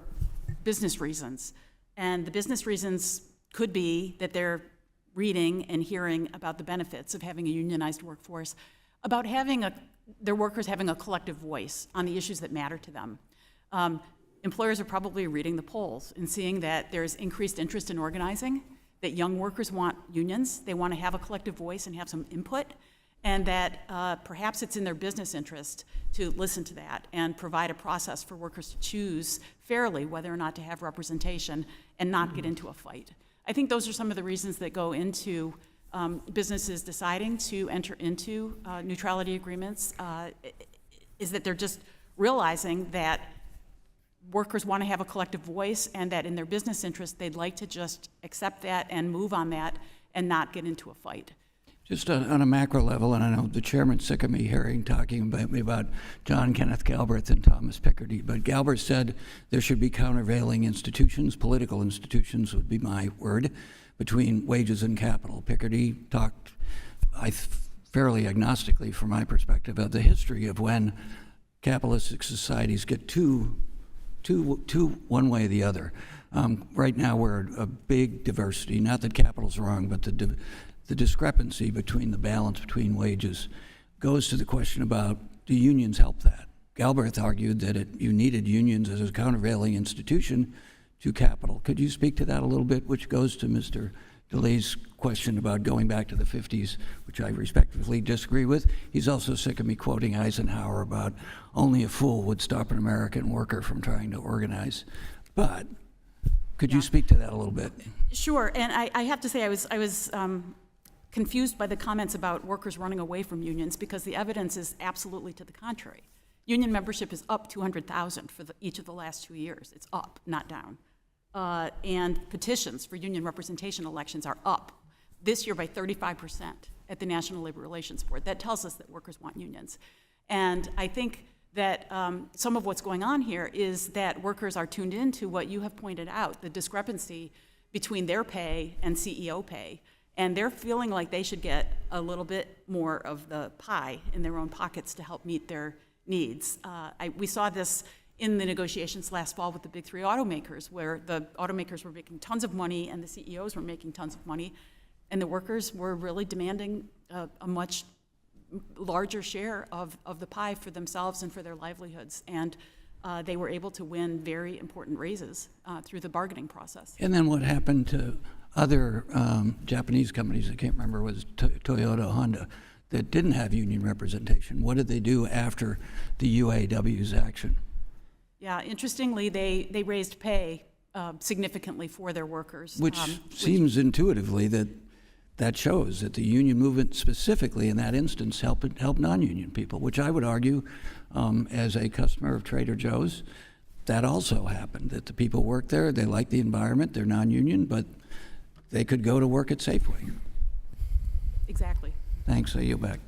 business reasons. And the business reasons could be that they're reading and hearing about the benefits of having a unionized workforce, about having their workers having a collective voice on the issues that matter to them. Employers are probably reading the polls and seeing that there's increased interest in organizing, that young workers want unions, they want to have a collective voice and have some input, and that perhaps it's in their business interest to listen to that and provide a process for workers to choose fairly whether or not to have representation and not get into a fight. I think those are some of the reasons that go into businesses deciding to enter into neutrality agreements, is that they're just realizing that workers want to have a collective voice and that in their business interest, they'd like to just accept that and move on that and not get into a fight. Just on a macro level, and I know the chairman's sick of me talking about me about John Kenneth Galbraith and Thomas Piketty, but Galbraith said there should be countervailing institutions, political institutions would be my word, between wages and capital. Piketty talked, fairly agnostically from my perspective, of the history of when capitalistic societies get too one way or the other. Right now we're a big diversity, not that capital's wrong, but the discrepancy between the balance between wages goes to the question about, do unions help that? Galbraith argued that you needed unions as a countervailing institution to capital. Could you speak to that a little bit, which goes to Mr. DeLay's question about going back to the 50s, which I respectfully disagree with. He's also sick of me quoting Eisenhower about only a fool would stop an American worker from trying to organize. But could you speak to that a little bit? Sure, and I have to say I was confused by the comments about workers running away from unions because the evidence is absolutely to the contrary. Union membership is up 200,000 for each of the last 2 years. It's up, not down. And petitions for union representation elections are up this year by 35% at the National Labor Relations Board. That tells us that workers want unions. And I think that some of what's going on here is that workers are tuned into what you have pointed out, the discrepancy between their pay and CEO pay. And they're feeling like they should get a little bit more of the pie in their own pockets to help meet their needs. We saw this in the negotiations last fall with the big three automakers, where the automakers were making tons of money and the CEOs were making tons of money, and the workers were really demanding a much larger share of the pie for themselves and for their livelihoods. And they were able to win very important raises through the bargaining process. And then what happened to other Japanese companies, I can't remember, was Toyota, Honda, that didn't have union representation? What did they do after the UAW's action? Yeah, interestingly, they raised pay significantly for their workers. Which seems intuitively that shows that the union movement specifically in that instance helped non-union people, which I would argue as a customer of Trader Joe's, that also happened, that the people work there, they like the environment, they're non-union, but they could go to work at Safeway. Exactly. Thanks, I yield back.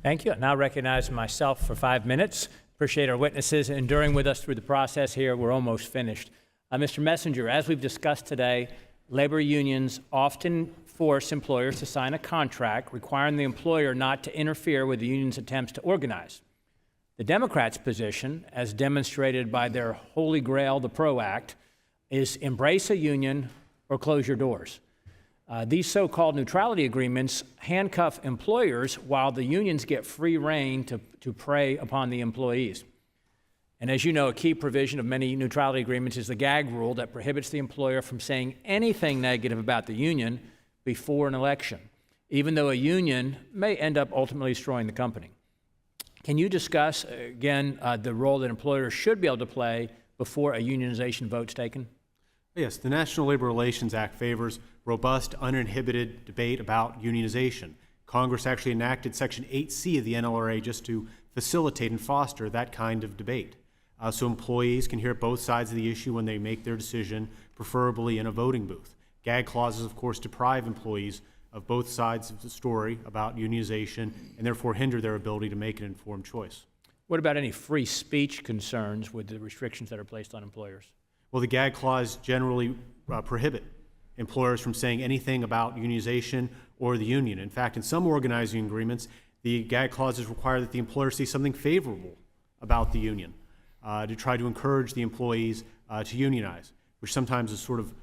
Thank you. I now recognize myself for 5 minutes. Appreciate our witnesses enduring with us through the process here. We're almost finished. Mr. Messenger, as we've discussed today, labor unions often force employers to sign a contract requiring the employer not to interfere with the union's attempts to organize. The Democrats' position, as demonstrated by their holy grail, the PRO Act, is embrace a union or close your doors. These so-called neutrality agreements handcuff employers while the unions get free rein to prey upon the employees. And as you know, a key provision of many neutrality agreements is the gag rule that prohibits the employer from saying anything negative about the union before an election, even though a union may end up ultimately destroying the company. Can you discuss, again, the role that employers should be able to play before a unionization vote's taken? Yes, the National Labor Relations Act favors robust, uninhibited debate about unionization. Congress actually enacted Section 8C of the NLRA just to facilitate and foster that kind of debate. So employees can hear both sides of the issue when they make their decision, preferably in a voting booth. Gag clauses, of course, deprive employees of both sides of the story about unionization and therefore hinder their ability to make an informed choice. What about any free speech concerns with the restrictions that are placed on employers? Well, the gag clause generally prohibit employers from saying anything about unionization or the union. In fact, in some organizing agreements, the gag clauses require that the employer say something favorable about the union to try to encourage the employees to unionize, which sometimes is sort of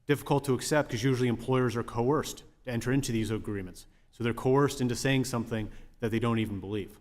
difficult to accept because usually employers are coerced to enter into these agreements. So they're coerced into saying something that they don't even believe.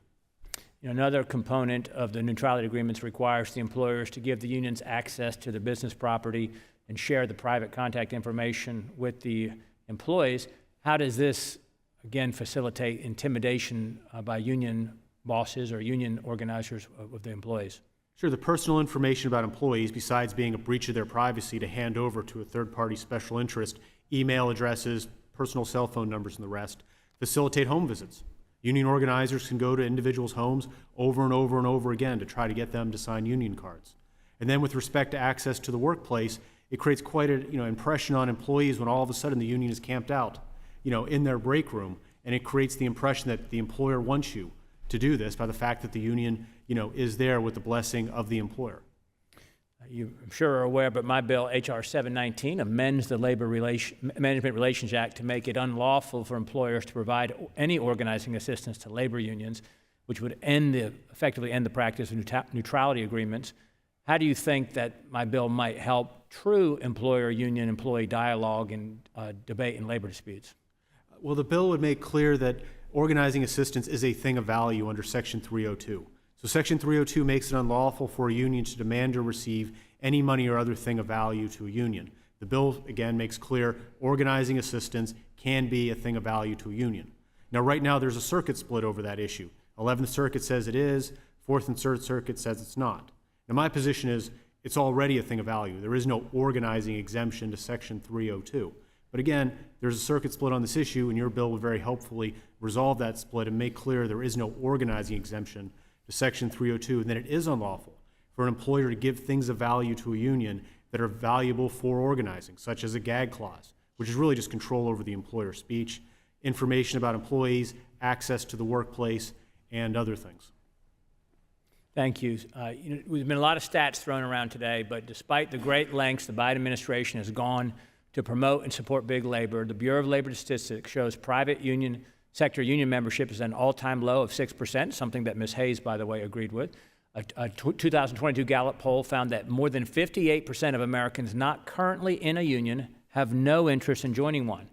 Another component of the neutrality agreements requires the employers to give the unions access to their business property and share the private contact information with the employees. How does this, again, facilitate intimidation by union bosses or union organizers of the employees? Sure, the personal information about employees, besides being a breach of their privacy to hand over to a third-party special interest, email addresses, personal cell phone numbers, and the rest, facilitate home visits. Union organizers can go to individuals' homes over and over and over again to try to get them to sign union cards. And then with respect to access to the workplace, it creates quite an impression on employees when all of a sudden the union is camped out in their break room, and it creates the impression that the employer wants you to do this by the fact that the union is there with the blessing of the employer. You, I'm sure, are aware, but my bill, H.R. 719, amends the Management Relations Act to make it unlawful for employers to provide any organizing assistance to labor unions, which would effectively end the practice of neutrality agreements. How do you think that my bill might help true employer-union-employee dialogue and debate in labor disputes? Well, the bill would make clear that organizing assistance is a thing of value under Section 302. So Section 302 makes it unlawful for a union to demand or receive any money or other thing of value to a union. The bill, again, makes clear organizing assistance can be a thing of value to a union. Now, right now, there's a circuit split over that issue. 11th Circuit says it is, 4th and 3rd Circuit says it's not. Now, my position is it's already a thing of value. There is no organizing exemption to Section 302. But again, there's a circuit split on this issue, and your bill would very helpfully resolve that split and make clear there is no organizing exemption to Section 302, and that it is unlawful for an employer to give things of value to a union that are valuable for organizing, such as a gag clause, which is really just control over the employer's speech, information about employees, access to the workplace, and other things. Thank you. There's been a lot of stats thrown around today, but despite the great lengths the Biden administration has gone to promote and support big labor, the Bureau of Labor Statistics shows private sector union membership is at an all-time low of 6%, something that Ms. Hayes, by the way, agreed with. A 2022 Gallup poll found that more than 58% of Americans not currently in a union have no interest in joining one.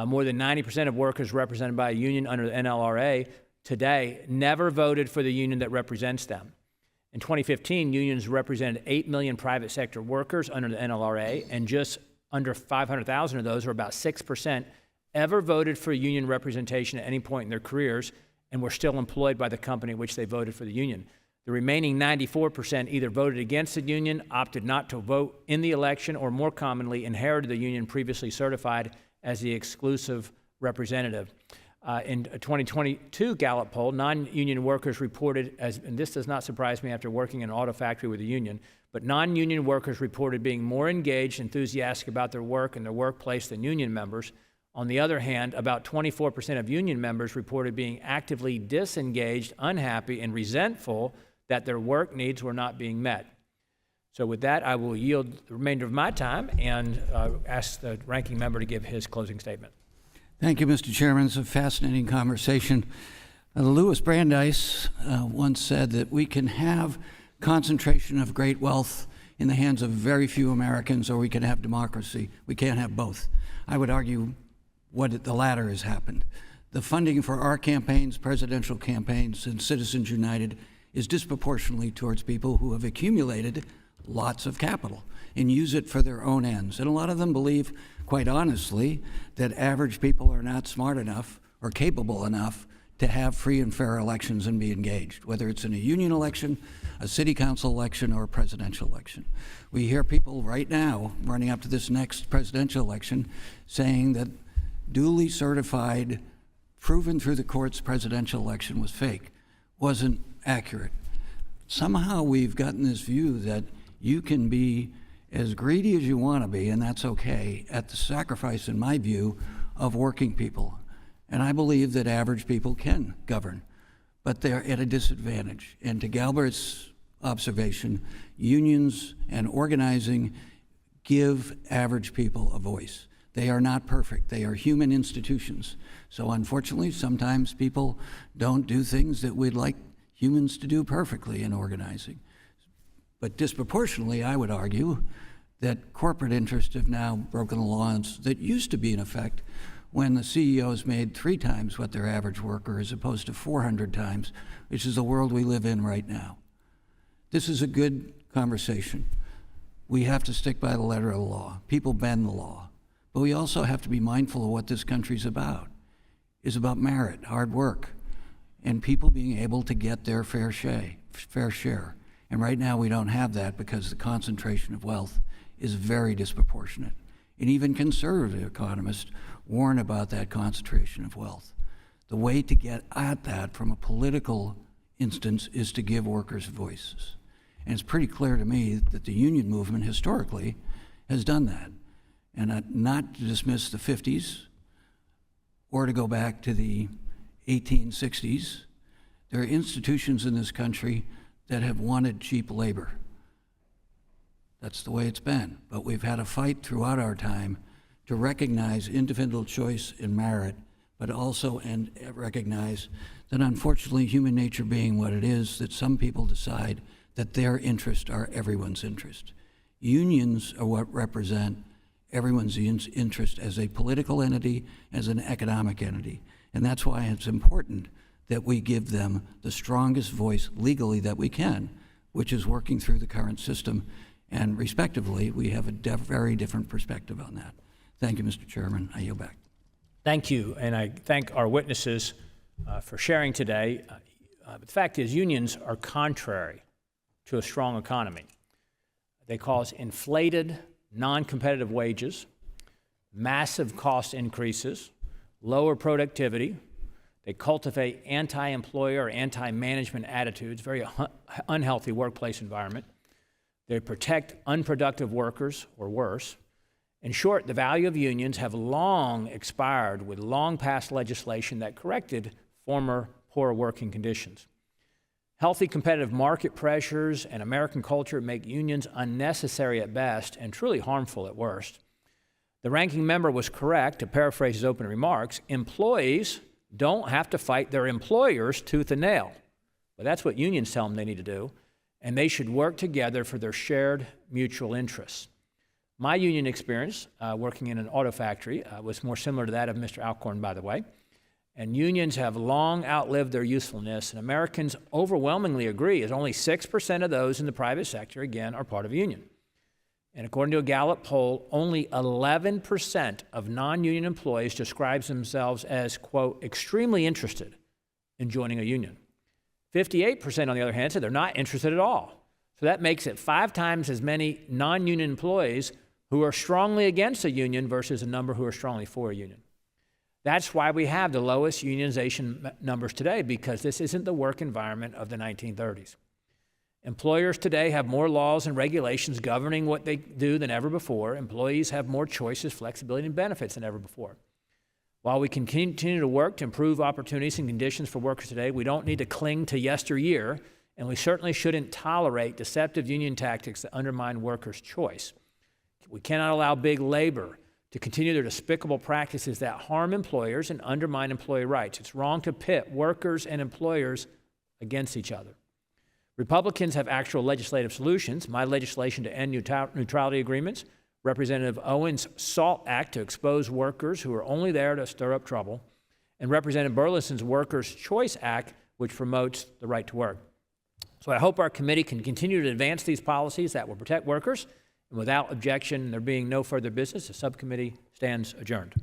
More than 90% of workers represented by a union under the NLRA today never voted for the union that represents them. In 2015, unions represented 8 million private sector workers under the NLRA, and just under 500,000 of those, or about 6%, ever voted for union representation at any point in their careers and were still employed by the company in which they voted for the union. The remaining 94% either voted against the union, opted not to vote in the election, or more commonly, inherited the union previously certified as the exclusive representative. In a 2022 Gallup poll, non-union workers reported, and this does not surprise me after working in an auto factory with a union, but non-union workers reported being more engaged, enthusiastic about their work and their workplace than union members. On the other hand, about 24% of union members reported being actively disengaged, unhappy, and resentful that their work needs were not being met. So with that, I will yield the remainder of my time and ask the ranking member to give his closing statement. Thank you, Mr. Chairman. It's a fascinating conversation. Louis Brandeis once said that we can have concentration of great wealth in the hands of very few Americans, or we can have democracy. We can't have both. I would argue the latter has happened. The funding for our campaigns, presidential campaigns, and Citizens United is disproportionately towards people who have accumulated lots of capital and use it for their own ends. And a lot of them believe, quite honestly, that average people are not smart enough or capable enough to have free and fair elections and be engaged, whether it's in a union election, a city council election, or a presidential election. We hear people right now, running up to this next presidential election, saying that duly certified, proven through the courts presidential election was fake, wasn't accurate. Somehow we've gotten this view that you can be as greedy as you want to be, and that's okay, at the sacrifice, in my view, of working people. And I believe that average people can govern, but they're at a disadvantage. And to Galbert's observation, unions and organizing give average people a voice. They are not perfect. They are human institutions. So unfortunately, sometimes people don't do things that we'd like humans to do perfectly in organizing. But disproportionately, I would argue that corporate interests have now broken the laws that used to be in effect when the CEOs made 3 times what their average worker as opposed to 400 times, which is the world we live in right now. This is a good conversation. We have to stick by the letter of the law. People bend the law. But we also have to be mindful of what this country's about. It's about merit, hard work, and people being able to get their fair share. And right now we don't have that because the concentration of wealth is very disproportionate. And even conservative economists warn about that concentration of wealth. The way to get at that from a political instance is to give workers voices. And it's pretty clear to me that the union movement historically has done that. And not to dismiss the 50s or to go back to the 1860s, there are institutions in this country that have wanted cheap labor. That's the way it's been. But we've had a fight throughout our time to recognize individual choice and merit, but also and recognize that unfortunately human nature being what it is, that some people decide that their interests are everyone's interest. Unions are what represent everyone's interest as a political entity, as an economic entity. And that's why it's important that we give them the strongest voice legally that we can, which is working through the current system. And respectively, we have a very different perspective on that. Thank you, Mr. Chairman. I yield back. Thank you, and I thank our witnesses for sharing today. The fact is, unions are contrary to a strong economy. They cause inflated, non-competitive wages, massive cost increases, lower productivity. They cultivate anti-employer or anti-management attitudes, very unhealthy workplace environment. They protect unproductive workers, or worse. In short, the value of unions have long expired with long-passed legislation that corrected former poor working conditions. Healthy competitive market pressures and American culture make unions unnecessary at best and truly harmful at worst. The ranking member was correct, to paraphrase his opening remarks. Employees don't have to fight their employers tooth and nail. But that's what unions tell them they need to do, and they should work together for their shared mutual interests. My union experience working in an auto factory was more similar to that of Mr. Alcorn, by the way. And unions have long outlived their usefulness, and Americans overwhelmingly agree, as only 6% of those in the private sector, again, are part of a union. And according to a Gallup poll, only 11% of non-union employees describes themselves as, quote, extremely interested in joining a union. 58%, on the other hand, said they're not interested at all. So that makes it 5 times as many non-union employees who are strongly against a union versus a number who are strongly for a union. That's why we have the lowest unionization numbers today, because this isn't the work environment of the 1930s. Employers today have more laws and regulations governing what they do than ever before. Employees have more choices, flexibility, and benefits than ever before. While we can continue to work to improve opportunities and conditions for workers today, we don't need to cling to yesteryear and we certainly shouldn't tolerate deceptive union tactics that undermine workers' choice. We cannot allow big labor to continue their despicable practices that harm employers and undermine employee rights. It's wrong to pit workers and employers against each other. Republicans have actual legislative solutions. My legislation to end neutrality agreements, Representative Owen's SALT Act to expose workers who are only there to stir up trouble, and Representative Burleson's Workers' Choice Act, which promotes the right to work. So I hope our committee can continue to advance these policies that will protect workers. And without objection, there being no further business, the subcommittee stands adjourned.